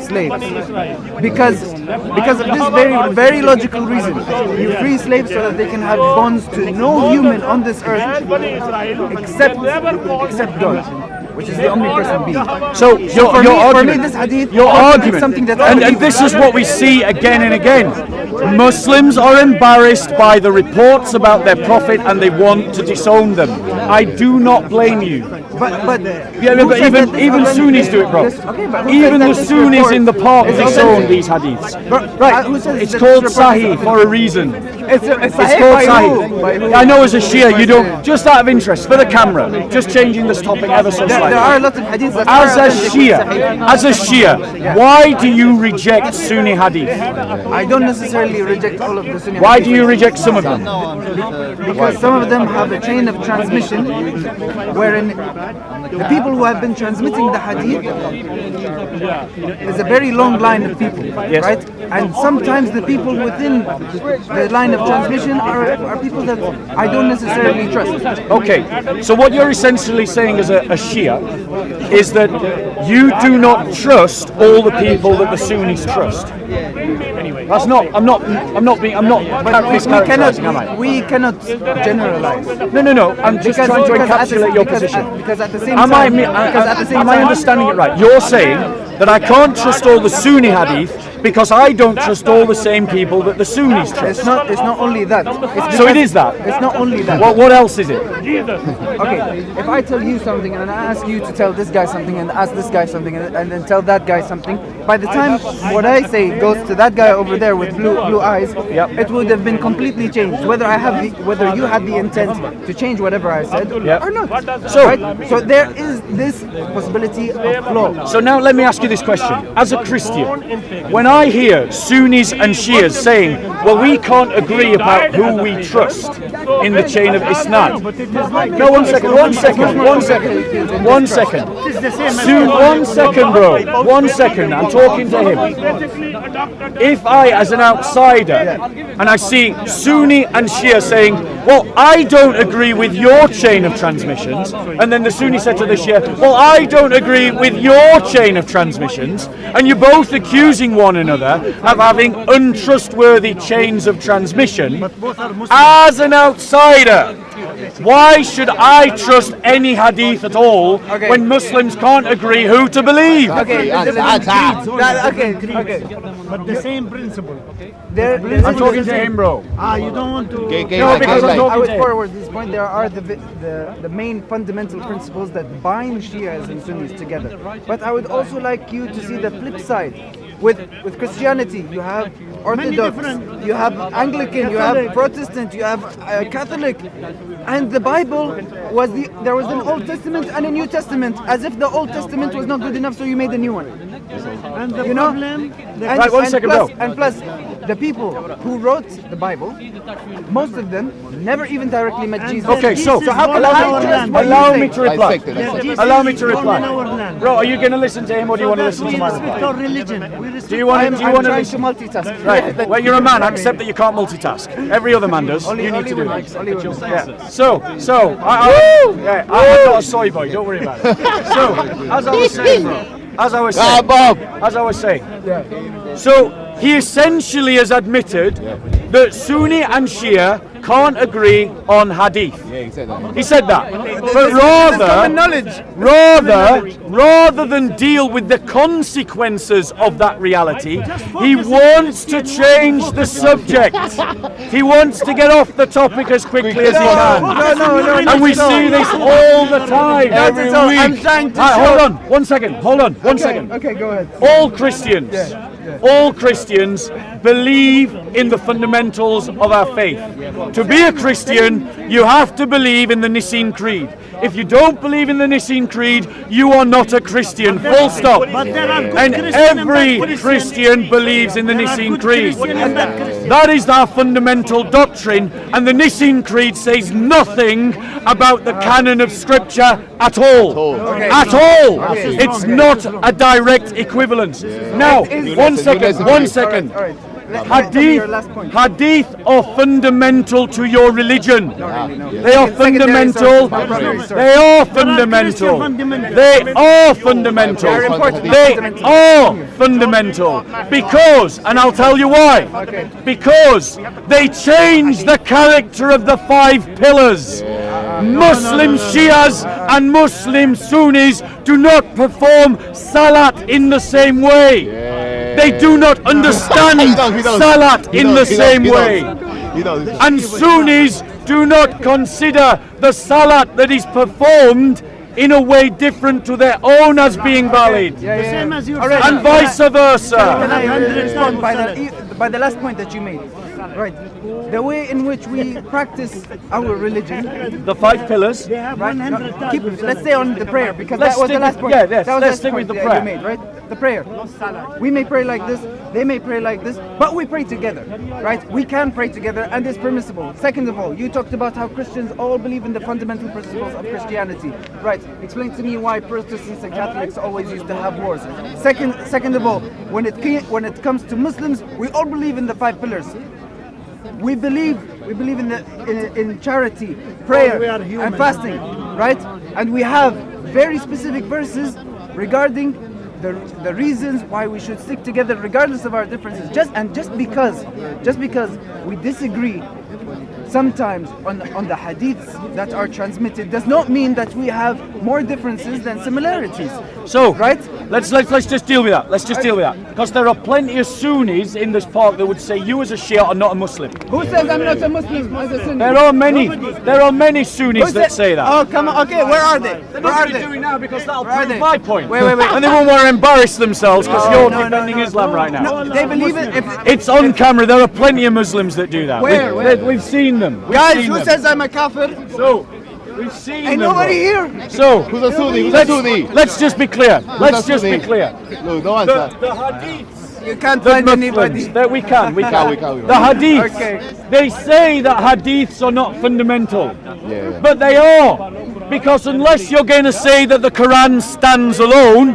slaves. Because of this very logical reason. You free slaves so that they can have bonds to no human on this earth except God, which is the omnipresent being. So For me, this hadith your argument, something that and this is what we see again and again. Muslims are embarrassed by the reports about their prophet and they want to disown them. I do not blame you. But even Sunnis do it, bro. Even the Sunnis in the park disown these hadiths. Right? It's called Sahih for a reason. It's called Sahih. I know as a Shia you don't. Just out of interest, for the camera, just changing this topic ever so slightly. There are a lot of hadiths that As a Shia, why do you reject Sunni hadith? I don't necessarily reject all of the Sunni. Why do you reject some of them? Because some of them have a chain of transmission wherein the people who have been transmitting the hadith is a very long line of people, right? And sometimes the people within the line of transmission are people that I don't necessarily trust. Okay, so what you're essentially saying as a Shia is that you do not trust all the people that the Sunnis trust. That's not. I'm not mischaracterizing, am I? We cannot generalize. No. I'm just trying to encapsulate your position. Because at the same time, am I understanding it right? You're saying that I can't trust all the Sunni hadith because I don't trust all the same people that the Sunnis trust. It's not only that. So it is that. It's not only that. What else is it? Okay, if I tell you something and I ask you to tell this guy something and ask this guy something and then tell that guy something, by the time what I say goes to that guy over there with blue eyes, it would have been completely changed. Whether you had the intent to change whatever I said or not. So there is this possibility of flaw. So now let me ask you this question. As a Christian, when I hear Sunnis and Shias saying, well, we can't agree about who we trust in the chain of Islam. No, one second, bro. 1 second, I'm talking to him. If I, as an outsider, and I see Sunni and Shia saying, well, I don't agree with your chain of transmissions, and then the Sunni said to the Shia, well, I don't agree with your chain of transmissions, and you're both accusing one another of having untrustworthy chains of transmission, as an outsider, why should I trust any hadith at all when Muslims can't agree who to believe? Okay. But the same principle. I'm talking to him, bro. You don't want to. No, because I'm I talking would to him. forward this point. There are the main fundamental principles that bind Shias and Sunnis together. But I would also like you to see the flip side. With Christianity, you have Orthodox, you have Anglican, you have Protestant, you have Catholic, and the Bible there was an Old Testament and a New Testament, as if the Old Testament was not good enough, so you made a new one. And the problem. Right, 1 second, bro. And plus, the people who wrote the Bible, most of them never even directly met Jesus. Okay, so allow me to reply. Allow me to reply. Bro, are you going to listen to him or do you want to listen to my reply? Religion. Do you want to I'm trying listen? to multitask. Right. Well, you're a man. I accept that you can't multitask. Every other man does. You need to do that. Yeah. So, I'm not a soy boy. Don't worry about it. So, as I was saying, so he essentially has admitted that Sunni and Shia can't agree on hadith. Yeah, he said that. He said that. But rather than deal with the consequences of that reality, he wants to change the subject. He wants to get off the topic as quickly as he can. No. And we see this all the time. Every week. I'm trying to Hold on, 1 second. Hold on, 1 second. Okay, go ahead. All Christians believe in the fundamentals of our faith. To be a Christian, you have to believe in the Nicene Creed. If you don't believe in the Nicene Creed, you are not a Christian. Full stop. And every Christian believes in the Nicene Creed. That is our fundamental doctrine, and the Nicene Creed says nothing about the canon of Scripture at all. At all. It's not a direct equivalence. Now, 1 second. Hadith are fundamental to your religion. They are fundamental. They are fundamental. They are fundamental. They are fundamental. Because, and I'll tell you why. Because they change the character of the 5 pillars. Muslim Shias and Muslim Sunnis do not perform Salat in the same way. They do not understand Salat in the same way. And Sunnis do not consider the Salat that is performed in a way different to their own as being valid. And vice versa. Can I respond by the last point that you made? Right. The way in which we practice our religion. The 5 pillars. Right. Let's stay on the prayer because that was the last point. Yeah, yes, that was let's the stick with the point prayer. you made, right? The prayer. We may pray like this, they may pray like this, but we pray together, right? We can pray together and it's permissible. Second of all, you talked about how Christians all believe in the fundamental principles of Christianity. Right. Explain to me why Protestants and Catholics always used to have wars. Second of all, when it comes to Muslims, we all believe in the 5 pillars. We believe in charity, prayer, and fasting, right? And we have very specific verses regarding the reasons why we should stick together regardless of our differences. Just because we disagree sometimes on the hadiths that are transmitted does not mean that we have more differences than similarities. So, right? Let's just deal with that. Let's just deal with that. Because there are plenty of Sunnis in this park that would say you as a Shia are not a Muslim. Who says I'm not a Muslim as a Sunni? There are many Sunnis that say that. Oh, come on. Okay, where are they? Where are they doing now? Because that'll Where are prove they? my point. Wait. And they won't want to embarrass themselves because you're No, defending Islam right now. No, they believe it. It's on camera. There are plenty of Muslims that do that. Where? We've seen them. Guys, who says I'm a kafir? So, we've seen Ain't them. nobody here. So, Who's a Sunni? Who's a Sunni? let's just be clear. Let's just be clear. Look, no answer. The hadiths. You can't The find Muslims, anybody. that we can. We can. The hadiths, Okay. they say that hadiths are not fundamental, Yeah. but they are, because unless you're going to say that the Qur'an stands alone,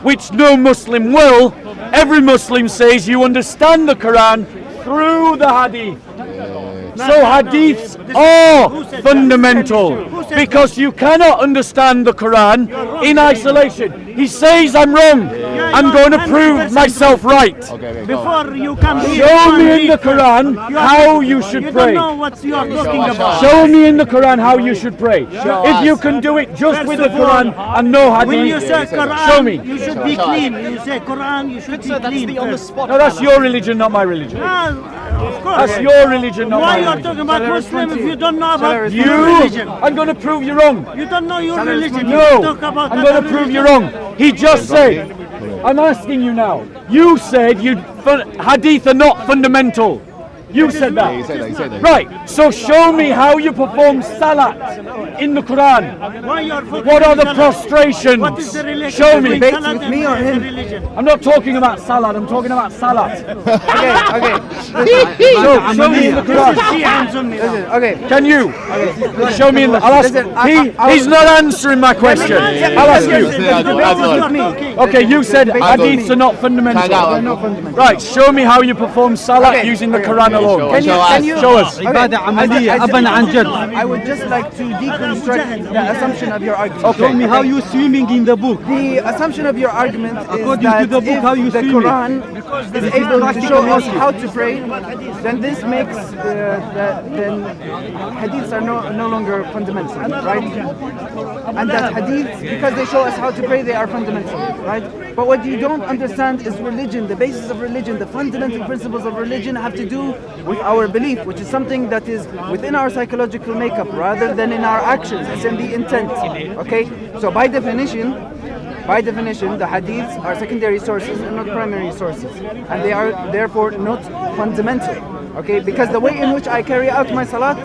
which no Muslim will, every Muslim says you understand the Qur'an through the hadith. So hadiths are fundamental because you cannot understand the Quran in isolation. He says I'm wrong. I'm going to prove myself right. Before you come here, Show me in the Quran how you should pray. You don't know what you are talking about. Show me in the Quran how you should pray. If you can do it just with the Quran and no When you hadith, say Quran, show me. you should be clean. You say Quran, you should be clean. first. No, that's your religion, not my religion. Ah, of course. That's your religion, not Why my you are religion. talking about Muslim if you don't know about You, your religion? I'm going to prove you wrong. You don't know your religion. No, You talk about I'm going to prove you wrong. He just said, I'm asking you now. You said hadith are not fundamental. You said that. He said that. Right, so show me how you perform salat in the Quran. Why you are What are the prostrations? What is the relation Show me. between salat with me and or him? religion? I'm not talking about salat, I'm talking about salat. Okay. Show me in the Quran. Okay. Can you? Show me in the... I'll ask, he's not answering my question. I'll ask you. Okay, you said hadiths are not fundamental. Right, show me how you perform salat using the Quran alone. Can you Show us. عبادة عملية أبا عن جد. I would just like to deconstruct the assumption of your argument. Show me how you swimming in the book. The assumption of your argument is According that to the book, how you if the see Quran is able to show us how to pray, then this makes then hadiths are no longer fundamental, right? And that hadiths, because they show us how to pray, they are fundamental, right? But what you don't understand is religion, the basis of religion, the fundamental principles of religion have to do with our belief, which is something that is within our psychological makeup rather than in our actions. It's in the intent, okay? So by definition, the hadiths are secondary sources and not primary sources, and they are therefore not fundamental, okay? Because the way in which I carry out my salat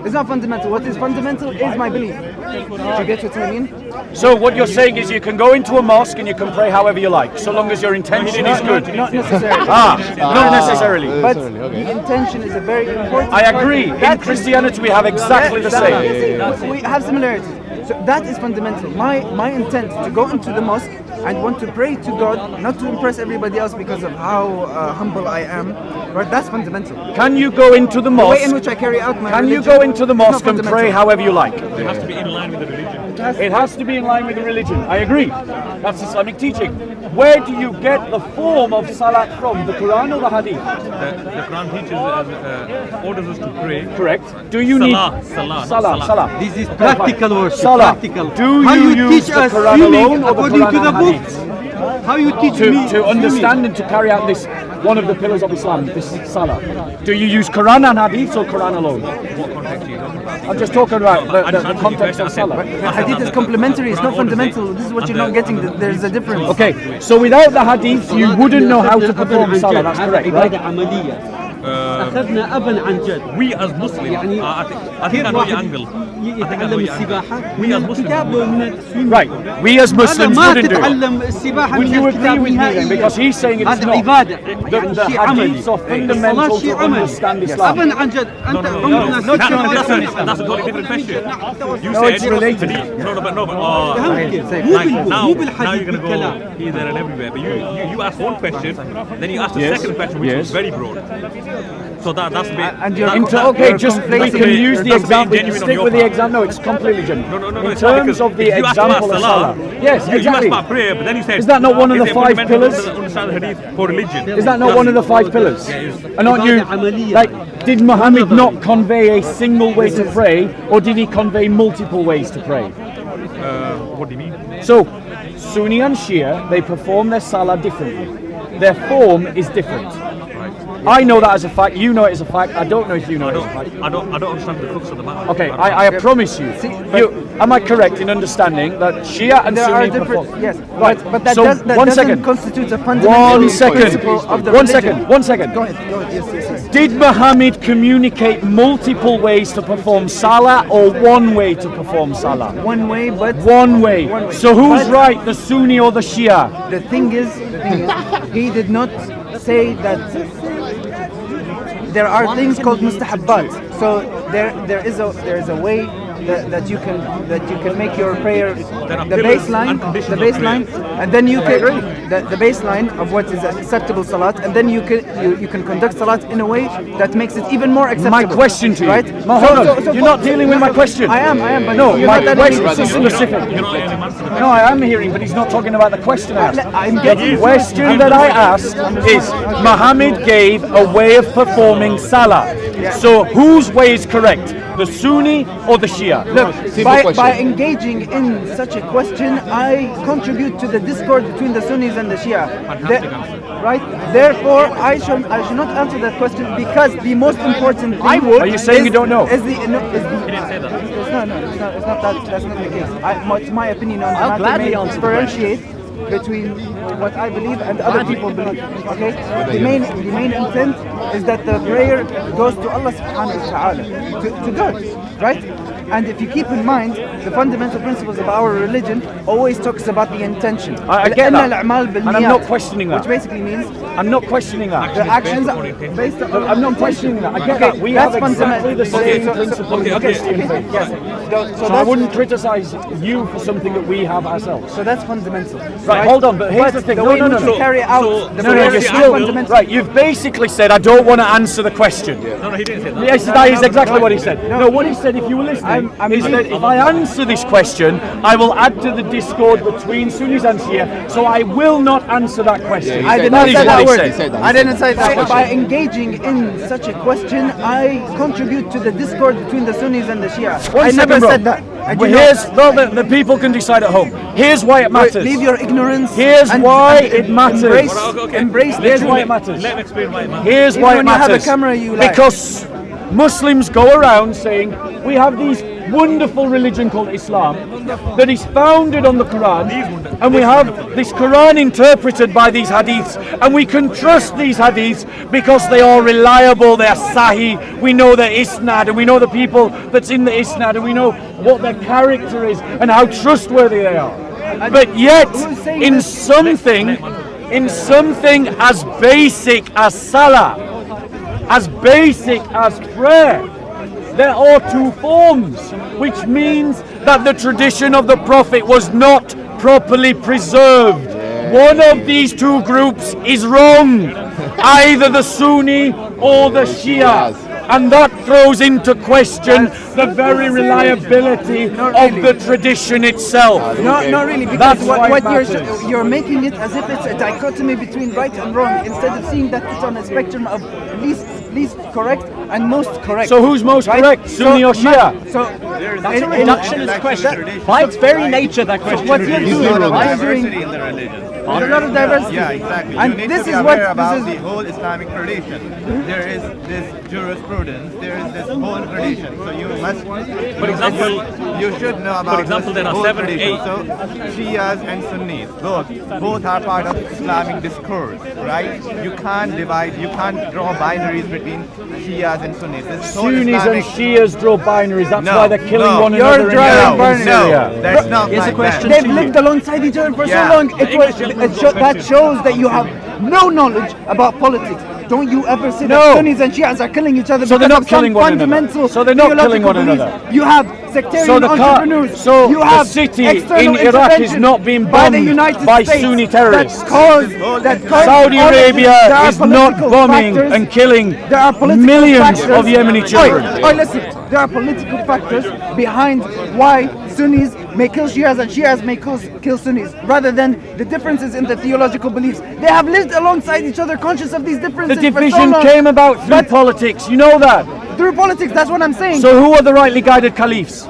is not fundamental. What is fundamental is my belief. Do you get what I mean? So what you're saying is you can go into a mosque and you can pray however you like, so long as your intention is good. Not necessarily. Not necessarily. But the intention is a very important I part. agree. In Christianity we have exactly the same. We have similarities. So that is fundamental. My intent to go into the mosque and want to pray to God, not to impress everybody else because of how humble I am, right? That's fundamental. Can you go into the The way in mosque? which I carry out my Can you religion go into the is not mosque and pray fundamental. however you like? It has to be in line with the religion. It has to be in line with the religion. I agree. That's Islamic teaching. Where do you get the form of salat from? The Quran or the Hadith? The Quran teaches orders us to pray. Correct. Do you Salah. This is practical worship. Salah. Practical. Do how you you use teach the us Quran swimming alone or the according Quran to the and book? Hadith? How you teach me To understand and to carry out this, one of the pillars of Islam, this is Salah. Do you use Quran and Hadith or Quran alone? What context are you talking about? I'm just talking about the context of Salah. The hadith is complementary, it's not fundamental. This is what you're not getting. There's a difference. Okay, so without the Hadith, you wouldn't know how to perform Salah. That's correct, right? عبادة عملية. أخذنا أبا عن جد. We as Muslims, يعني I think I know your angle. يتعلم السباحة We من as Muslims. الكتاب ومن السنة. Right. We as Muslims ما wouldn't do it. تتعلم السباحة Would من you agree الكتاب with me then? نهائيا. Because he's saying it's هذا not. عبادة The يعني شيء عملي. Hadiths are fundamental الصلاة شيء to عملي. understand Islam. أبا عن جد أنت عمرنا That's a totally different question. You No, said it's related. now مو you're بالحديث gonna بالكلام. go here, there, and everywhere. But you asked one question, then you asked a Yes. second question, which was Yes. very broad. So that's a bit. And you're Okay, you're just we conflating- can use the That's example. We being can genuine on stick your with the part. example. No, it's completely genuine. No, In it's not, terms because of the if you asked about example of Salah. Yes, You asked exactly. about prayer, but then you said, Is that not one of the it 5 fundamental pillars? to understand the hadith for religion? Is that not one of the 5 pillars? Yeah, it is. And aren't you like? Did Muhammad not convey a single way to pray, or did he convey multiple ways to pray? What do you mean? So, Sunni and Shia, they perform their salah differently. Their form is different. I know that as a fact. You know it as a fact. I don't know if you know it as a fact. I don't understand the crux of the matter. Okay, I promise you. Am I correct in understanding that Shia and There are Sunni different, perform? yes, Right. but that, So, that one doesn't second. constitute a fundamental One second. principle of the One religion. second. 1 second. Go ahead, yes. Did Muhammad communicate multiple ways to perform salah or one way to perform salah? One way, but One way. One way. So who's But- right, the Sunni or the Shia? the thing is, he did not say that there are things called mustahabbat. So there is a way that you can make your prayer the baseline, and then you can the baseline of what is acceptable salat, and then you can conduct salat in a way that makes it even more acceptable. My question to you, right? Hold on. You're not dealing with my question. I am. But No, you're my not letting me question is finish. specific. No, I am hearing, but he's not talking about the question I asked. I'm The getting question that I asked is, Muhammad gave a way of performing salah. So whose way is correct? The Sunni or the Shia? Look, by engaging in such a question, I contribute to the discord between the Sunnis and the Shia. Right? Therefore, I should not answer that question because the most important thing. I would. Are you saying you don't know? Is the, no, is the, he didn't say that. It's not that. That's not the case. It's my opinion on the I'll matter. gladly May answer the differentiate between what I believe and other people believe. Okay? The main intent is that the prayer goes to Allah subhanahu wa ta'ala, to God, right? And if you keep in mind, the fundamental principles of our religion always talks about the intention. I get that. And I'm not questioning that. Which basically means I'm not questioning that. the actions are based on I'm not questioning that. I get Okay, that. We that's have exactly the same principle in Christian faith. Yes. So I wouldn't criticize you for something that we have ourselves. So that's fundamental. Right, hold on, but here's the thing. The No, way no, in no, which no. we carry out the No, prayers you're is still fundamental. right. You've basically said I don't want to answer the question. No, he didn't say that. Yes, that is exactly what he said. No, what he said, if you were listening, is that if I answer this question, I will add to the discord between Sunnis and Shia. So I will not answer that question. I did not is say what that he word. said. I didn't say that. By engaging in such a question, I contribute to the discord between the Sunnis and the Shia. I never said that. I do not. The people can decide at home. Here's why it matters. Leave your ignorance. Here's and- why and it matters. Embrace Here's the why it matters. Let me explain why it matters. Here's Even why it when you have a matters. camera, you lie. Because Muslims go around saying we have this wonderful religion called Islam that is founded on the Qur'an, and we have this Qur'an interpreted by these hadiths, and we can trust these hadiths because they are reliable, they are sahih, we know their isnad, and we know the people that's in the isnad, and we know what their character is and how trustworthy they are. But yet, in something as basic as salah, as basic as prayer, there are two forms, which means that the tradition of the Prophet was not properly preserved. One of these two groups is wrong, either the Sunni or the Shia. And that throws into question the very reliability of the tradition itself. No, not really, because That's why what it you're making it as if it's a dichotomy between right and wrong, instead of seeing that it's on a spectrum of least correct and most correct. So who's most Right? correct, Sunni or Shia? That's a reductionist question. By its very nature, that question. What you're doing, Diversity in the religion. There's a lot of diversity. Yeah, exactly. And you need this to be is aware what about this the is. whole Islamic tradition. There is this jurisprudence, there is this whole tradition. So you must, For example, you should know about for example, this there are whole 7, tradition. 8. So Shias and Sunnis, both are part of Islamic discourse, right? You can't divide, you can't draw binaries between Shias and Sunnis. This whole Sunnis and Islamic Shias draw binaries. That's No, why they're killing no. one You're another in drawing Iraq and binaries. Syria. No, that's not Here's a like question that. They've lived alongside each other for Yeah. so long. That shows that you have no knowledge about politics. Don't you ever say No. that Sunnis and Shias are killing each other So they're because not of some killing one another. fundamental So they're not killing theological one beliefs. another. You have sectarian So the entrepreneurs. so you the have city external in Iraq is intervention not being by the bombed United by States Sunni terrorists. That caused Saudi all of this. Arabia There are is not political bombing factors. and killing There are political millions factors. of Yemeni children. Oi, listen. There are political factors behind why Sunnis may kill Shias and Shias may kill Sunnis, rather than the differences in the theological beliefs. They have lived alongside each other, conscious of these The differences. division for so long. came about through politics. You know that. Through politics. That's what I'm saying. So who are the rightly guided caliphs?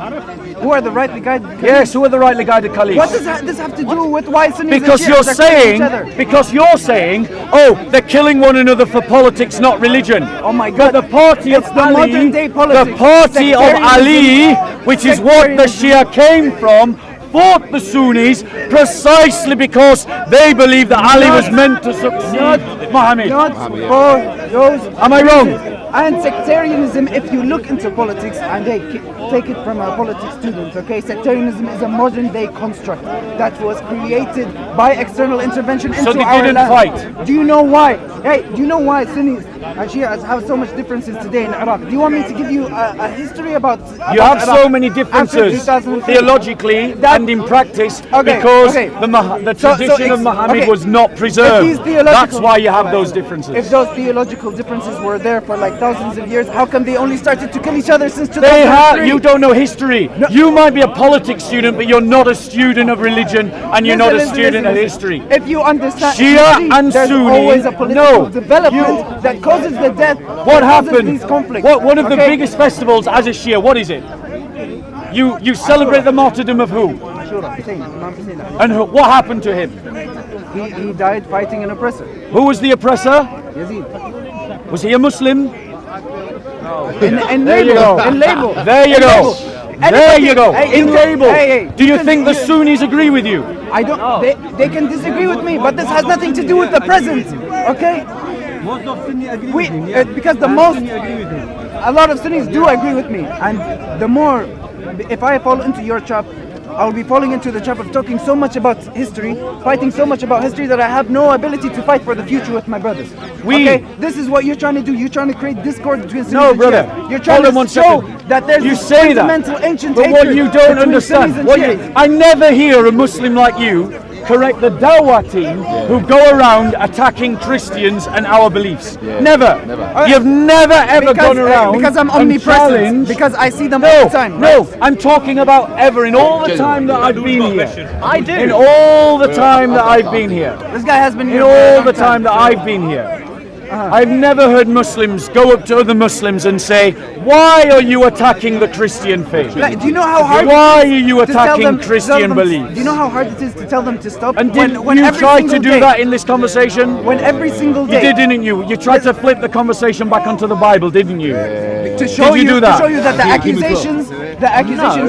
Who are the rightly guided? Yes, who are the rightly guided caliphs? What does this have to do with why Sunnis Because and you're Shias are killing saying, each other? oh, they're killing one another for politics, not religion. Oh my But God! the party It's of the Ali, modern day politics. the party of Ali, Sectarianism. which is what the Shia came from, fought the Sunnis precisely because they believed that Ali was meant to succeed Muhammad. Not for those. Am I wrong? And sectarianism, if you look into politics, and take it from a politics student, okay? Sectarianism is a modern day construct that was created by external intervention into they our didn't land. fight. Do you know why? Hey, do you know why Sunnis and Shias have so much differences today in Iraq? Do you want me to give you a history about You have Iraq so many after differences 2003? theologically and in practice Okay, because okay. the tradition of Muhammad was not If preserved. these theological- That's why you have those differences. If those theological differences were there for like thousands of years, how come they only started to kill each other since 2003? They have. You don't know history. You might be a politics student, but you're not a student of religion, and you're not a student of history. If you understand Shia history, and there's Sunni, always a political no. development that causes the death. What that causes happened? These conflicts. One of the okay? biggest festivals as a Shia. What is it? You celebrate the martyrdom of who? And what happened to him? He died fighting an oppressor. Who was the oppressor? Yazid. Was he a Muslim? In There you label. go. In label. There you In go. label. There you go. Hey, In label. hey, Do you can- think the Sunnis agree with you? I don't. They can disagree with me, but this has nothing to do with the present. Okay. Most of Sunni agree with him. Because a lot of Sunnis do agree with me, and the more if I fall into your trap, I'll be falling into the trap of talking so much about history, fighting so much about history that I have no ability to fight for the future with my brothers. Okay, this is what you're trying to do. You're trying to create discord between Sunnis No, and brother. Shias. You're trying to show that there's You this say that, fundamental ancient but what hatred you don't between understand, Sunnis and Shias. I never hear a Muslim like you correct the Dawah team who go around attacking Christians and our beliefs. Never. You've never ever gone around because I'm and omnipresent. challenged- Because I see them all the time. Right? No, I'm talking about ever in all the time that I've been here. I do. In all the time that I've been here. This guy has been In here for a all long the time that I've been here. I've never heard Muslims go up to other Muslims and say, "Why are you attacking the Christian faith? Like, do you know how hard? Why it is are you to tell attacking them- Christian tell them- beliefs?" Do you know how hard it is to tell them to stop? And did when you every try to single do day- that in this conversation? When every single day You did, didn't you? You tried to flip the conversation back onto the Bible, didn't you? to show Did you do that? to show you that the accusations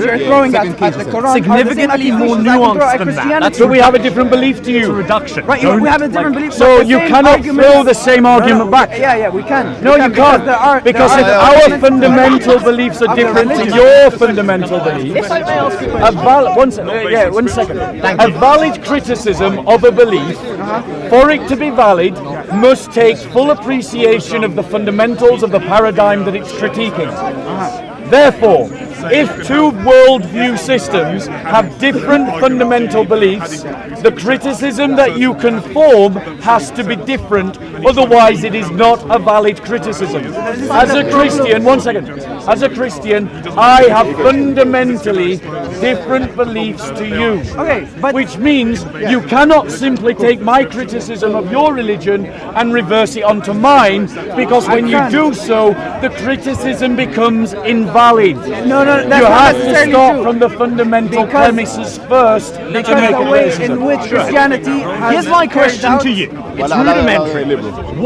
you're throwing at the Quran Significantly are the more same accusations I can throw nuanced at than that. Christianity. That's But we have a different belief to you. reduction. Right, we have a different belief. So but the you same cannot arguments- throw the same argument back. Yeah, we can. No, We you can, because can't. there are- Because there if are our arguments fundamental beliefs are of the different to religion. your fundamental beliefs, If I may ask you a a question. one second. A valid criticism of a belief, for it to be valid, must take full appreciation of the fundamentals of the paradigm that it's critiquing. Therefore, if two worldview systems have different fundamental beliefs, the criticism that you can form has to be different, otherwise it is not a valid criticism. As a Christian, one second, as a Christian, I have fundamentally different beliefs to you. Okay, but Which means you cannot simply take my criticism of your religion and reverse it onto mine, because when you can. do so, the criticism becomes invalid. No, that's You not have to necessarily start true. from the fundamental Because- premises first to Because make the a way criticism. in which Christianity has Here's my carried question out- to you. It's rudimentary.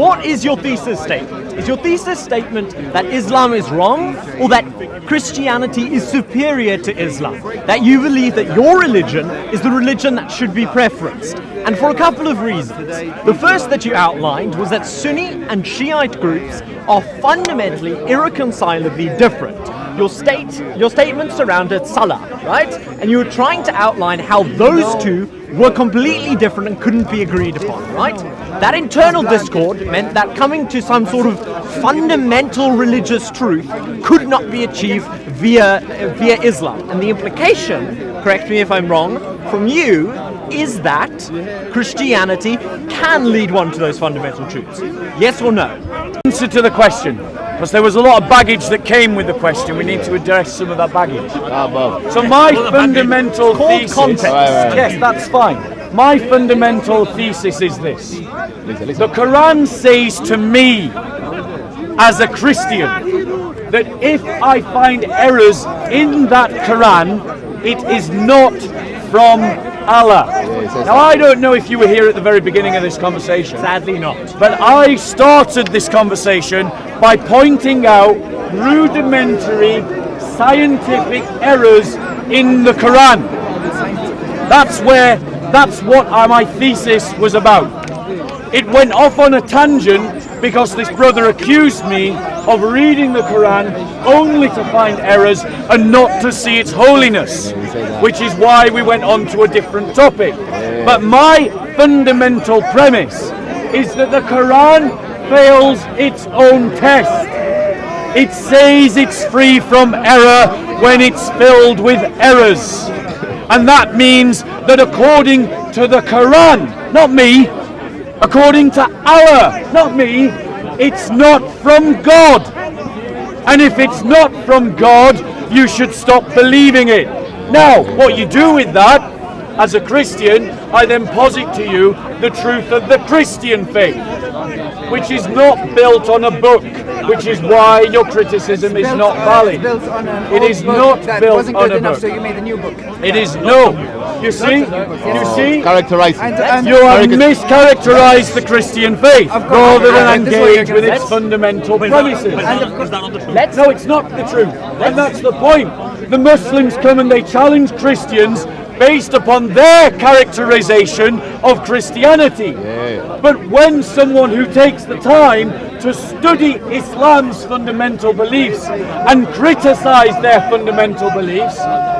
What is your thesis statement? Is your thesis statement that Islam is wrong, or that Christianity is superior to Islam? That you believe that your religion is the religion that should be preferenced? And for a couple of reasons. The first that you outlined was that Sunni and Shiite groups are fundamentally irreconcilably different. Your statement surrounded Salah, right? And you were trying to outline how those two were completely different and couldn't be agreed upon, right? That internal discord meant that coming to some sort of fundamental religious truth could not be achieved via Islam. And the implication, correct me if I'm wrong, from you is that Christianity can lead one to those fundamental truths. Yes or no? Answer to the question, because there was a lot of baggage that came with the question. We need to address some of that baggage. So my fundamental thesis, context. yes, that's fine. My fundamental thesis is this: the Quran says to me, as a Christian, that if I find errors in that Quran, it is not from Allah. Now, I don't know if you were here at the very beginning of this conversation. Sadly not. But I started this conversation by pointing out rudimentary scientific errors in the Quran. That's what my thesis was about. It went off on a tangent because this brother accused me of reading the Quran only to find errors and not to see its holiness, which is why we went on to a different topic. But my fundamental premise is that the Quran fails its own test. It says it's free from error when it's filled with errors. And that means that according to the Quran, not me, according to Allah, not me, it's not from God. And if it's not from God, you should stop believing it. Now, what you do with that, as a Christian, I then posit to you the truth of the Christian faith, which is not built on a book, which is why your criticism is not valid. It is not built on a book. So you made a new book. It is no. You see? You see? Characterize it. You have mischaracterized the Christian faith rather than engage with its fundamental premises. No, it's not the truth. And that's the point. The Muslims come and they challenge Christians based upon their characterization of Christianity. But when someone who takes the time to study Islam's fundamental beliefs and criticize their fundamental beliefs,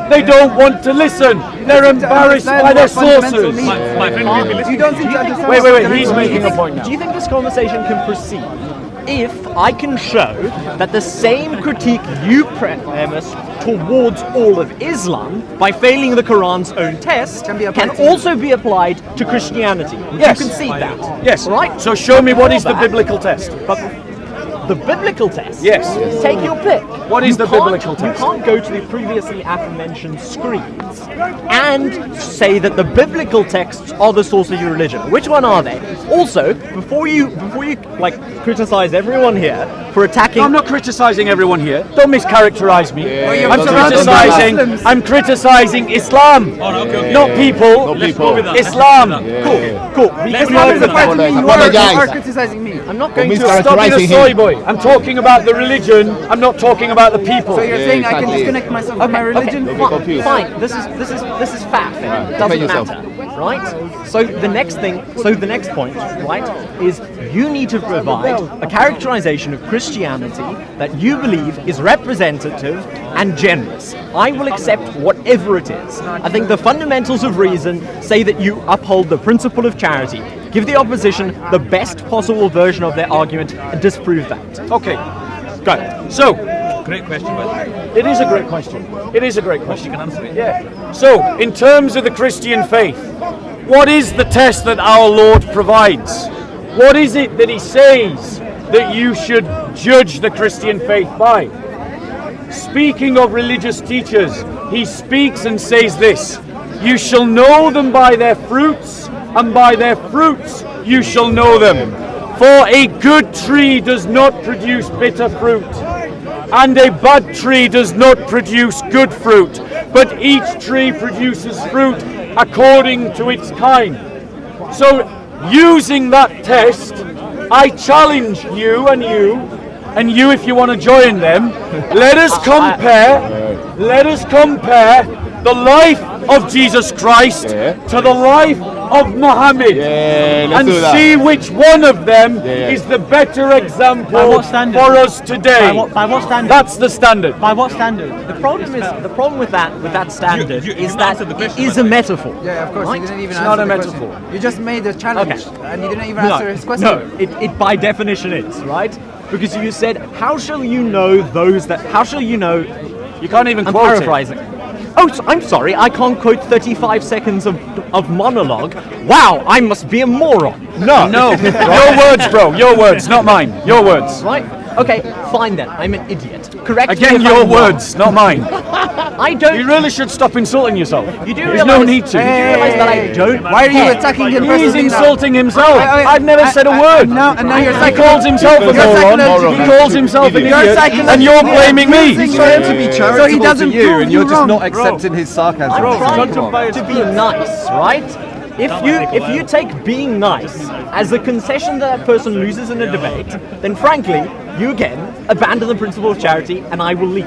they don't want to listen. They're embarrassed by their sources. You don't seem to understand. Wait, he's making a point now. Do you think this conversation can proceed if I can show that the same critique you premise towards all of Islam by failing the Quran's own test can also be applied to Christianity? Would Yes. you concede that? Yes. Right? So show me what is the That- biblical test. But the biblical test? Yes. Take your pick. What is the biblical You test? can't go to the previously aforementioned screens and say that the biblical texts are the source of your religion. Which one are they? Also, before you like criticize everyone here for attacking. I'm not criticizing everyone here. Don't mischaracterize me. you're I'm criticizing Islam, not people. Islam. Cool. Islam is applied to me. You are criticizing me. I'm not going to Stop being a soy boy. I'm talking about the religion. I'm not talking about the people. So you're saying I can disconnect myself from my religion? Fine. This is fact. It doesn't matter, right? So the next point, right, is you need to provide a characterization of Christianity that you believe is representative and generous. I will accept whatever it is. I think the fundamentals of reason say that you uphold the principle of charity. Give the opposition the best possible version of their argument and disprove that. Okay. Go. So, Great question, by the way. it is a great question. It is a great question. You can answer it. Yeah. So, in terms of the Christian faith, what is the test that our Lord provides? What is it that He says that you should judge the Christian faith by? Speaking of religious teachers, He speaks and says this: "You shall know them by their fruits, and by their fruits you shall know them. For a good tree does not produce bitter fruit, and a bad tree does not produce good fruit, but each tree produces fruit according to its kind." So, using that test, I challenge you and you if you want to join them, let us compare the life of Jesus Christ to the life of Muhammad and see which one of them is the better example for us today. By what standard? That's the standard. By what standard? The problem with that standard is that it is a metaphor. Yeah, of course. Right? You didn't even It's answer not a the metaphor. question. You just made a challenge, and you didn't even answer his question. No, it by definition is, right? Because you said, how shall you know those that, how shall you know, You can't even I'm quote paraphrasing. Oh, I'm sorry, I can't quote 35 seconds of monologue. Wow, I must be a moron. No, your words, bro. Your words, not mine. Your words. Right? Okay, fine then, I'm an idiot. Correct me Again, if your I'm wrong. words, not mine. I don't... You really should stop insulting yourself. You do There's realize, no need to. You do realize that I don't... Why are you attacking him He's personally now? insulting himself. I've never said a word. Now you're He calls himself a moron. He calls himself an idiot, and you're blaming me. He's trying to be charitable So he doesn't to you, prove and you're you just wrong. not accepting his sarcasm. I'm trying to be nice, right? If you take being nice as a concession that person loses in a debate, then frankly, you again abandon the principle of charity, and I will leave.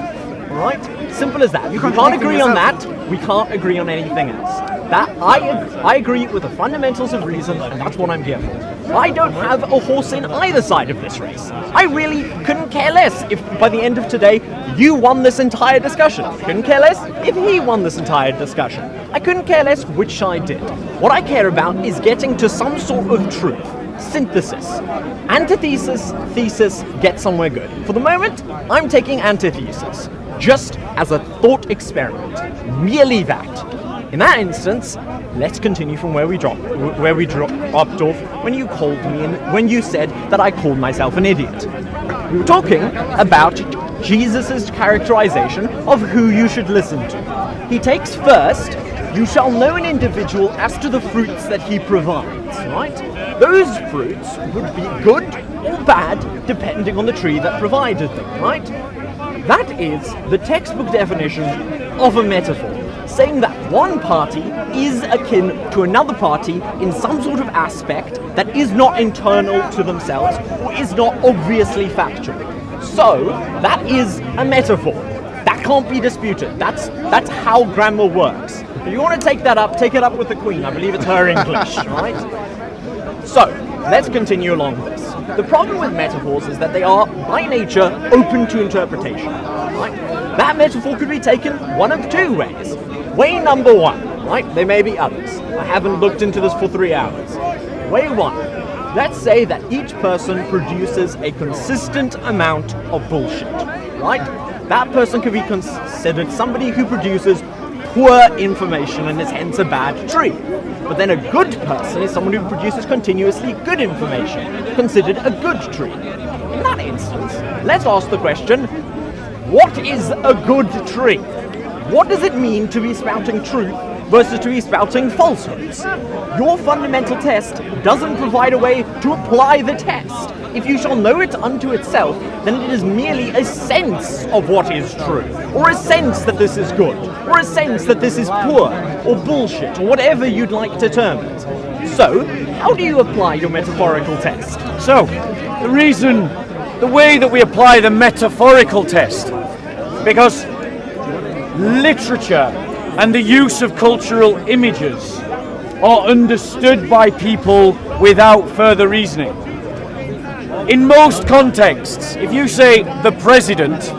Right? Simple as that. We can't agree on that. We can't agree on anything else. That I agree with the fundamentals of reason, and that's what I'm here for. I don't have a horse in either side of this race. I really couldn't care less if by the end of today you won this entire discussion. I couldn't care less if he won this entire discussion. I couldn't care less which side did. What I care about is getting to some sort of truth. Synthesis. Antithesis, thesis, get somewhere good. For the moment, I'm taking antithesis. Just as a thought experiment. Merely that. In that instance, let's continue from where we dropped off when you called me and when you said that I called myself an idiot. We were talking about Jesus' characterization of who you should listen to. He takes first, you shall know an individual as to the fruits that he provides, right? Those fruits would be good or bad depending on the tree that provided them, right? That is the textbook definition of a metaphor, saying that one party is akin to another party in some sort of aspect that is not internal to themselves or is not obviously factual. So, that is a metaphor. That can't be disputed. That's how grammar works. If you want to take that up, take it up with the Queen. I believe it's her English, right? So, let's continue along this. The problem with metaphors is that they are, by nature, open to interpretation. Right? That metaphor could be taken one of two ways. Way number one, right? There may be others. I haven't looked into this for 3 hours. Way one. Let's say that each person produces a consistent amount of bullshit, right? That person could be considered somebody who produces poor information and is hence a bad tree. But then a good person is someone who produces continuously good information, considered a good tree. In that instance, let's ask the question, what is a good tree? What does it mean to be spouting truth versus to be spouting falsehoods? Your fundamental test doesn't provide a way to apply the test. If you shall know it unto itself, then it is merely a sense of what is true, or a sense that this is good, or a sense that this is poor, or bullshit, or whatever you'd like to term it. So, how do you apply your metaphorical test? So, the way that we apply the metaphorical test, because literature and the use of cultural images are understood by people without further reasoning. In most contexts, if you say the president,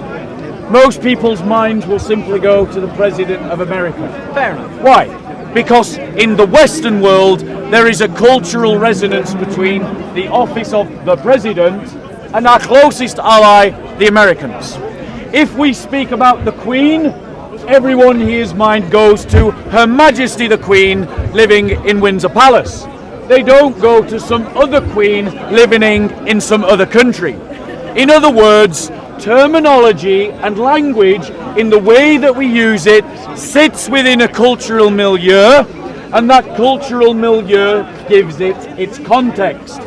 most people's minds will simply go to the president of America. Fair enough. Why? Because in the Western world, there is a cultural resonance between the office of the president and our closest ally, the Americans. If we speak about the Queen, everyone here's mind goes to Her Majesty the Queen living in Windsor Palace. They don't go to some other queen living in some other country. In other words, terminology and language in the way that we use it sits within a cultural milieu, and that cultural milieu gives it its context.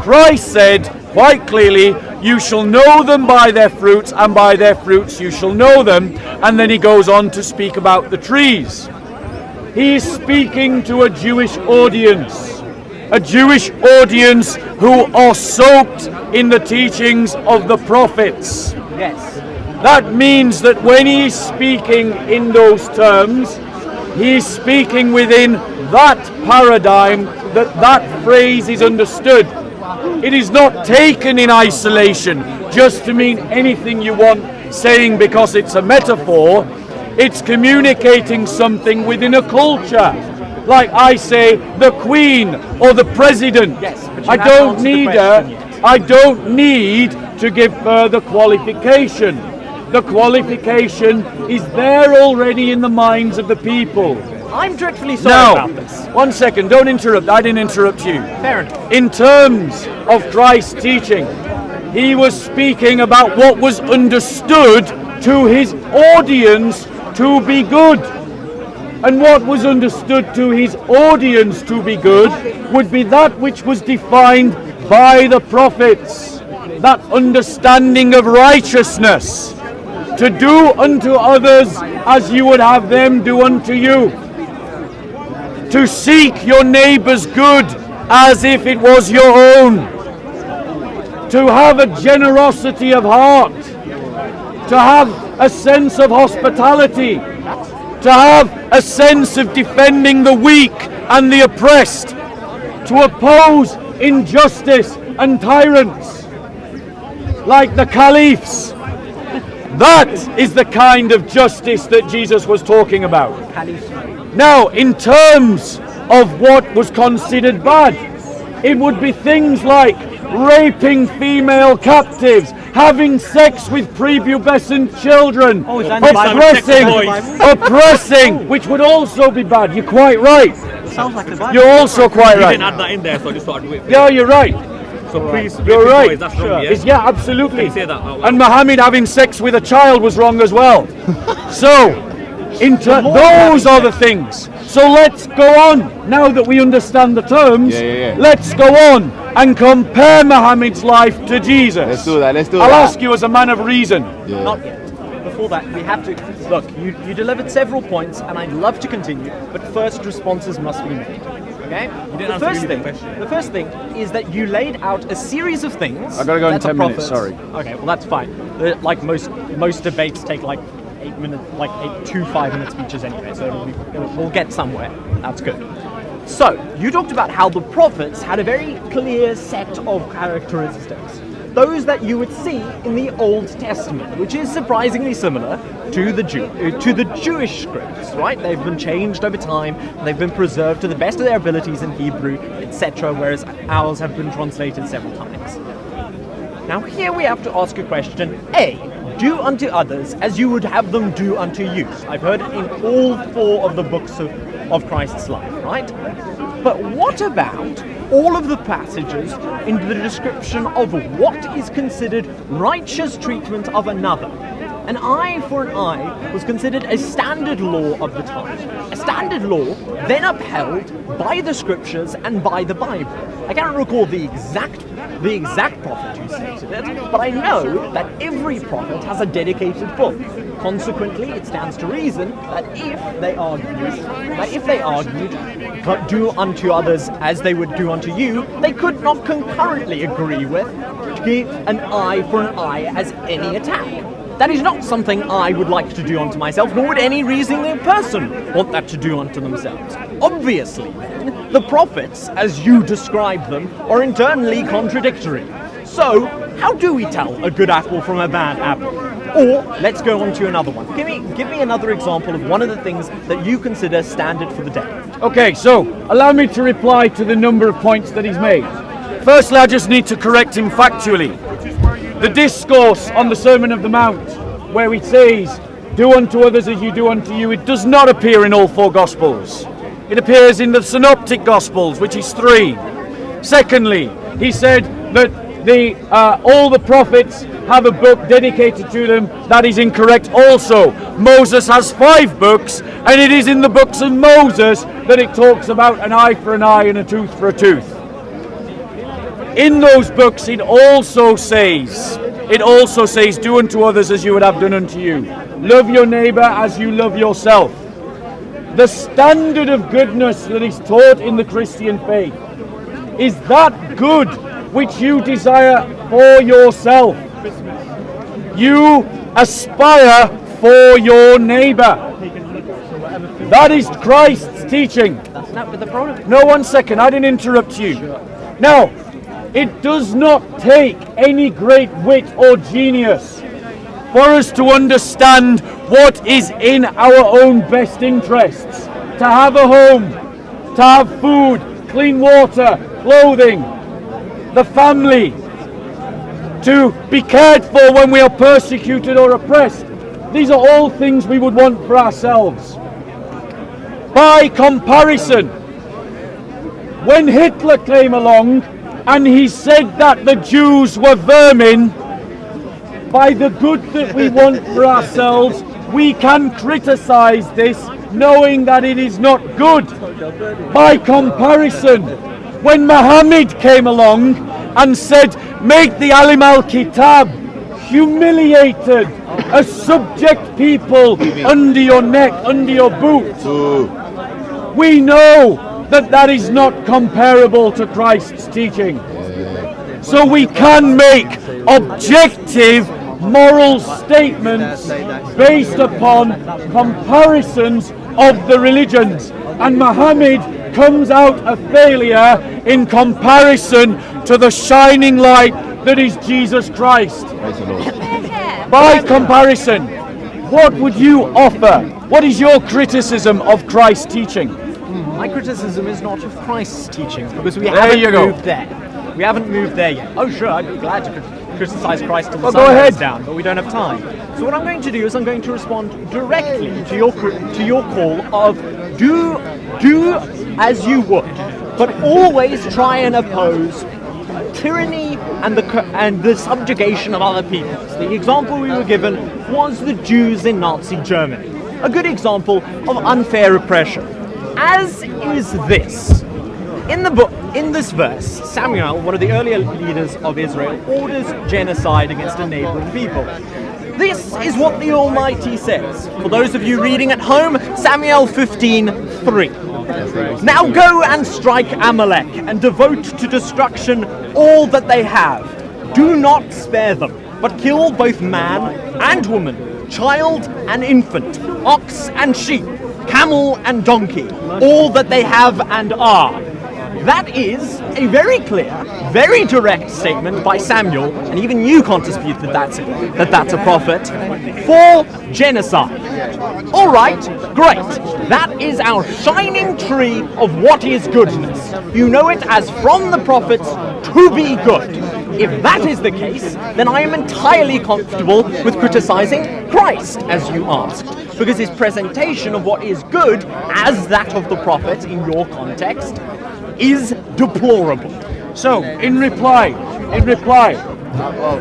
Christ said quite clearly, you shall know them by their fruits, and by their fruits you shall know them. And then he goes on to speak about the trees. He is speaking to a Jewish audience who are soaked in the teachings of the prophets. Yes. That means that when he is speaking in those terms, he is speaking within that paradigm, that phrase is understood. It is not taken in isolation just to mean anything you want saying because it's a metaphor. It's communicating something within a culture. Like I say, the Queen or the President. Yes, but I don't need to give further qualification. The qualification is there already in the minds of the people. I'm dreadfully sorry about this. 1 second, don't interrupt. I didn't interrupt you. Fair enough. In terms of Christ's teaching, he was speaking about what was understood to his audience to be good. And what was understood to his audience to be good would be that which was defined by the prophets. That understanding of righteousness. To do unto others as you would have them do unto you. To seek your neighbour's good as if it was your own. To have a generosity of heart. To have a sense of hospitality. To have a sense of defending the weak and the oppressed. To oppose injustice and tyrants. Like the caliphs. That is the kind of justice that Jesus was talking about. Now, in terms of what was considered bad, it would be things like raping female captives, having sex with prepubescent children, oppressing, which would also be bad. You're quite right. Sounds like the Bible. You're also quite right. You didn't add that in there, so I just started with it. Yeah, you're right. So please, You're right. that's wrong, Yeah, absolutely. Can you say that out loud? And Muhammad having sex with a child was wrong as well. So, those are the things. So let's go on. Now that we understand the terms, let's go on and compare Muhammad's life to Jesus. Let's do that. I'll ask you as a man of reason. Not yet. Before that, we have to... Look, you delivered several points, and I'd love to continue, but first responses must be made. Okay? The first thing is that you laid out a series of things. I gotta go in that 10 the minutes, prophets- sorry. Okay, well that's fine. Like most debates take like two 5-minute speeches anyway, so we'll get somewhere. That's good. So, you talked about how the prophets had a very clear set of characteristics. Those that you would see in the Old Testament, which is surprisingly similar to the Jewish scripts, right? They've been changed over time, they've been preserved to the best of their abilities in Hebrew, etc., whereas ours have been translated several times. Now here we have to ask a question. A, do unto others as you would have them do unto you. I've heard it in all 4 of the books of Christ's life, right? But what about all of the passages in the description of what is considered righteous treatment of another? An eye for an eye was considered a standard law of the time. A standard law then upheld by the scriptures and by the Bible. I cannot recall the exact prophet who stated it, but I know that every prophet has a dedicated book. Consequently, it stands to reason that if they argued, but do unto others as they would do unto you, they could not concurrently agree with give an eye for an eye as any attack. That is not something I would like to do unto myself, nor would any reasoning person want that to do unto themselves. Obviously, then, the prophets, as you describe them, are internally contradictory. So, how do we tell a good apple from a bad apple? Or, let's go on to another one. Give me another example of one of the things that you consider standard for the day. Okay, so, allow me to reply to the number of points that he's made. Firstly, I just need to correct him factually. The discourse on the Sermon of the Mount, where it says, do unto others as you do unto you, it does not appear in all 4 Gospels. It appears in the Synoptic Gospels, which is 3. Secondly, he said that all the prophets have a book dedicated to them. That is incorrect also. Moses has 5 books, and it is in the books of Moses that it talks about an eye for an eye and a tooth for a tooth. In those books it also says, do unto others as you would have done unto you. Love your neighbour as you love yourself. The standard of goodness that is taught in the Christian faith is that good which you desire for yourself. You aspire for your neighbour. That is Christ's teaching. No, 1 second, I didn't interrupt you. Now, it does not take any great wit or genius for us to understand what is in our own best interests. To have a home, to have food, clean water, clothing, the family, to be cared for when we are persecuted or oppressed. These are all things we would want for ourselves. By comparison, when Hitler came along and he said that the Jews were vermin, by the good that we want for ourselves, we can criticize this, knowing that it is not good. By comparison, when Muhammad came along and said, make the Alim al-Kitab humiliated, a subject people under your neck, under your boot, we know that is not comparable to Christ's teaching. So we can make objective moral statements based upon comparisons of the religions. And Muhammad comes out a failure in comparison to the shining light that is Jesus Christ. By comparison, what would you offer? What is your criticism of Christ's teaching? My criticism is not of Christ's teaching, because we haven't moved there. We haven't moved there yet. Oh sure, I'd be glad to criticize Christ till the sun goes down, but we don't have time. So what I'm going to do is I'm going to respond directly to your call of do as you would, but always try and oppose tyranny and the subjugation of other peoples. The example we were given was the Jews in Nazi Germany. A good example of unfair oppression. As is this. In this verse, Samuel, one of the earlier leaders of Israel, orders genocide against a neighboring people. This is what the Almighty says. For those of you reading at home, Samuel 15:3. Now go and strike Amalek and devote to destruction all that they have. Do not spare them, but kill both man and woman, child and infant, ox and sheep, camel and donkey, all that they have and are. That is a very clear, very direct statement by Samuel, and even you can't dispute that that's a prophet, for genocide. All right, great. That is our shining tree of what is goodness. You know it as from the prophets to be good. If that is the case, then I am entirely comfortable with criticizing Christ, as you asked, because his presentation of what is good as that of the prophet in your context is deplorable. So, in reply,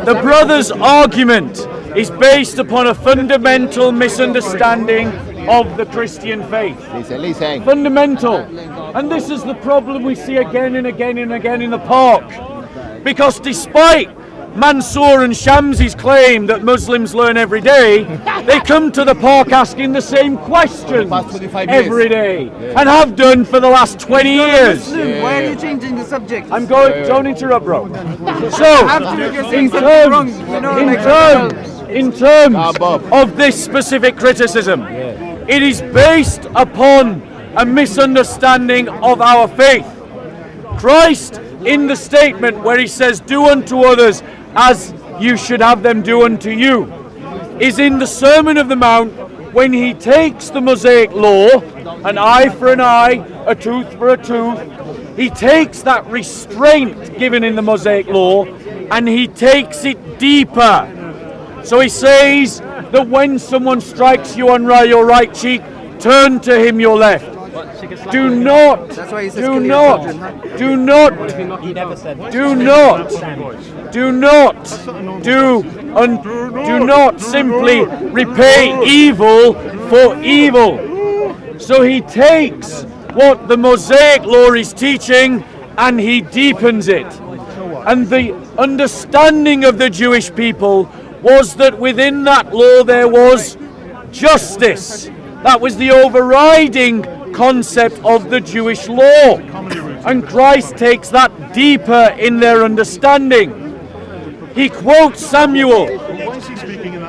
the brother's argument is based upon a fundamental misunderstanding of the Christian faith. Fundamental. And this is the problem we see again and again and again in the park. Because despite Mansour and Shamsi's claim that Muslims learn every day, they come to the park asking the same questions every day, and have done for the last 20 years. Why are you changing the subject? I'm going, don't interrupt, bro. So, in terms of this specific criticism, it is based upon a misunderstanding of our faith. Christ, in the statement where he says, do unto others as you should have them do unto you, is in the Sermon of the Mount when he takes the Mosaic law, an eye for an eye, a tooth for a tooth. He takes that restraint given in the Mosaic law and he takes it deeper. So he says that when someone strikes you on your right cheek, turn to him your left. Do not simply repay evil for evil. So he takes what the Mosaic law is teaching and he deepens it. And the understanding of the Jewish people was that within that law there was justice. That was the overriding concept of the Jewish law. And Christ takes that deeper in their understanding. He quotes Samuel.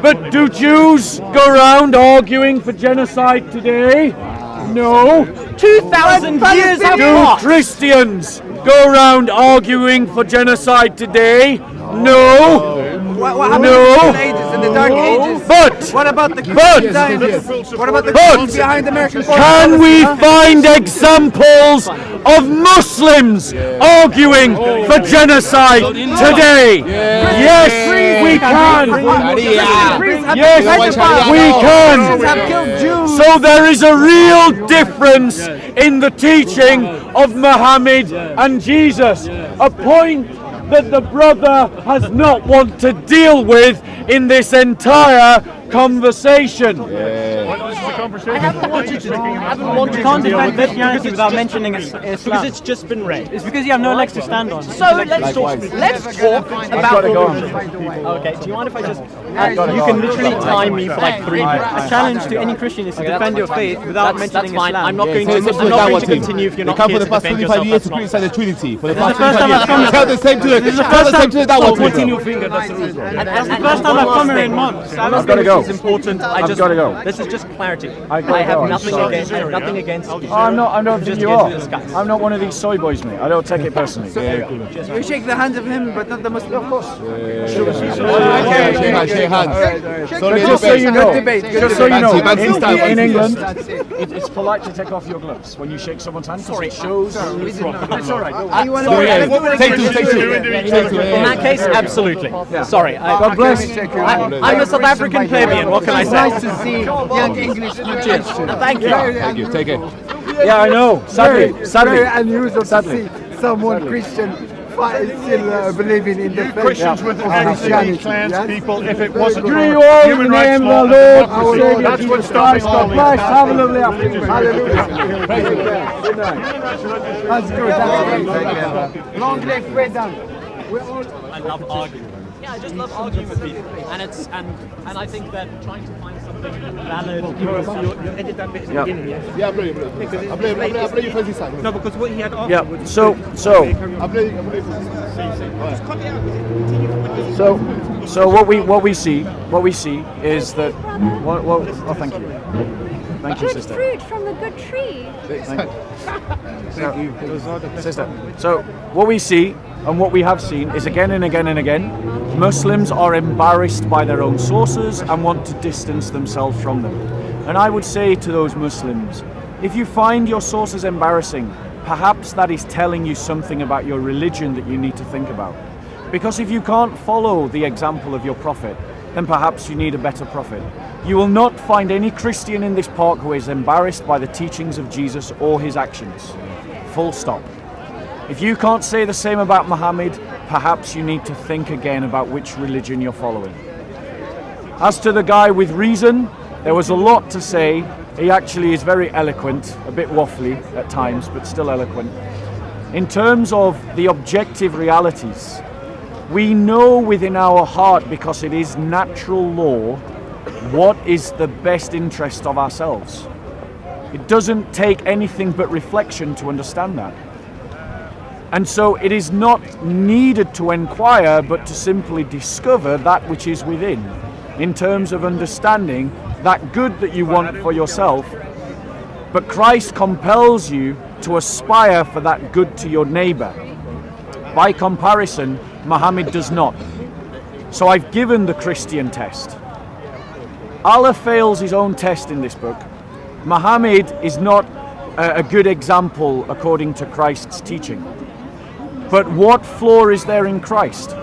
But do Jews go around arguing for genocide today? No. 2,000 years have passed. Do Christians go around arguing for genocide today? No. What happened in the Middle Ages, in the Dark Ages? What about the Christian times? What about the Christians behind American borders? Can we find examples of Muslims arguing for genocide today? Yes, we can. Yes, we can. So there is a real difference in the teaching of Muhammad and Jesus. A point that the brother has not wanted to deal with in this entire conversation. I haven't wanted to defend Christianity without mentioning Islam. Because it's just been read. It's because you have no legs to stand on. So let's talk about... Okay, do you mind if I just... you can literally time me for like 3 minutes. A challenge to any Christian is to defend your faith without mentioning Islam. That's fine. I'm not going to continue if you're not here to defend yourself. Years to criticize the Trinity. For the past 25 years. Tell the same to it. Tell the same to it. That was pointing your finger. That's the reason. That's the first time I've come here in months. I've got to go. It's important. I've got to go. This is just clarity. I have nothing against. I'm not just you are. I'm not one of these soy boys, mate. I don't take it personally. You shake the hands of him, but not the Muslim. Of course. Shake hands. Just so you know, in England, it's polite to take off your gloves when you shake someone's hand. Sorry, it shows. It's all right. Take two. In that case, absolutely. Sorry. God bless. I'm a South African plebeian. What can I say? It's nice to see young English teachers. Thank you. Thank you. Take it. Yeah, I know. Sadly. Very unusual to see someone Christian still believing in the faith. Christians with ethnicity, clans, people, if it wasn't for you all human in the rights name of law, the Lord, that's what's stopping all these. Have a lovely afternoon. Hallelujah. That's good. Long live freedom. I love arguing. Yeah, I just love arguing with people, and I think that trying to find something valid. You edit that bit at the Yeah. beginning, yeah? Yeah, I play you first this time. No, because what he had after Yeah. was So I play first. So what we see is that oh, thank you, Good sister. fruit from the good tree. Sister. So what we see and what we have seen is again and again and again, Muslims are embarrassed by their own sources and want to distance themselves from them. And I would say to those Muslims, if you find your sources embarrassing, perhaps that is telling you something about your religion that you need to think about. Because if you can't follow the example of your prophet, then perhaps you need a better prophet. You will not find any Christian in this park who is embarrassed by the teachings of Jesus or his actions. Full stop. If you can't say the same about Muhammad, perhaps you need to think again about which religion you're following. As to the guy with reason, there was a lot to say. He actually is very eloquent, a bit waffly at times, but still eloquent. In terms of the objective realities, we know within our heart, because it is natural law, what is the best interest of ourselves. It doesn't take anything but reflection to understand that. And so it is not needed to inquire, but to simply discover that which is within, in terms of understanding that good that you want for yourself. But Christ compels you to aspire for that good to your neighbor. By comparison, Muhammad does not. So I've given the Christian test. Allah fails his own test in this book. Muhammad is not a good example according to Christ's teaching. But what flaw is there in Christ?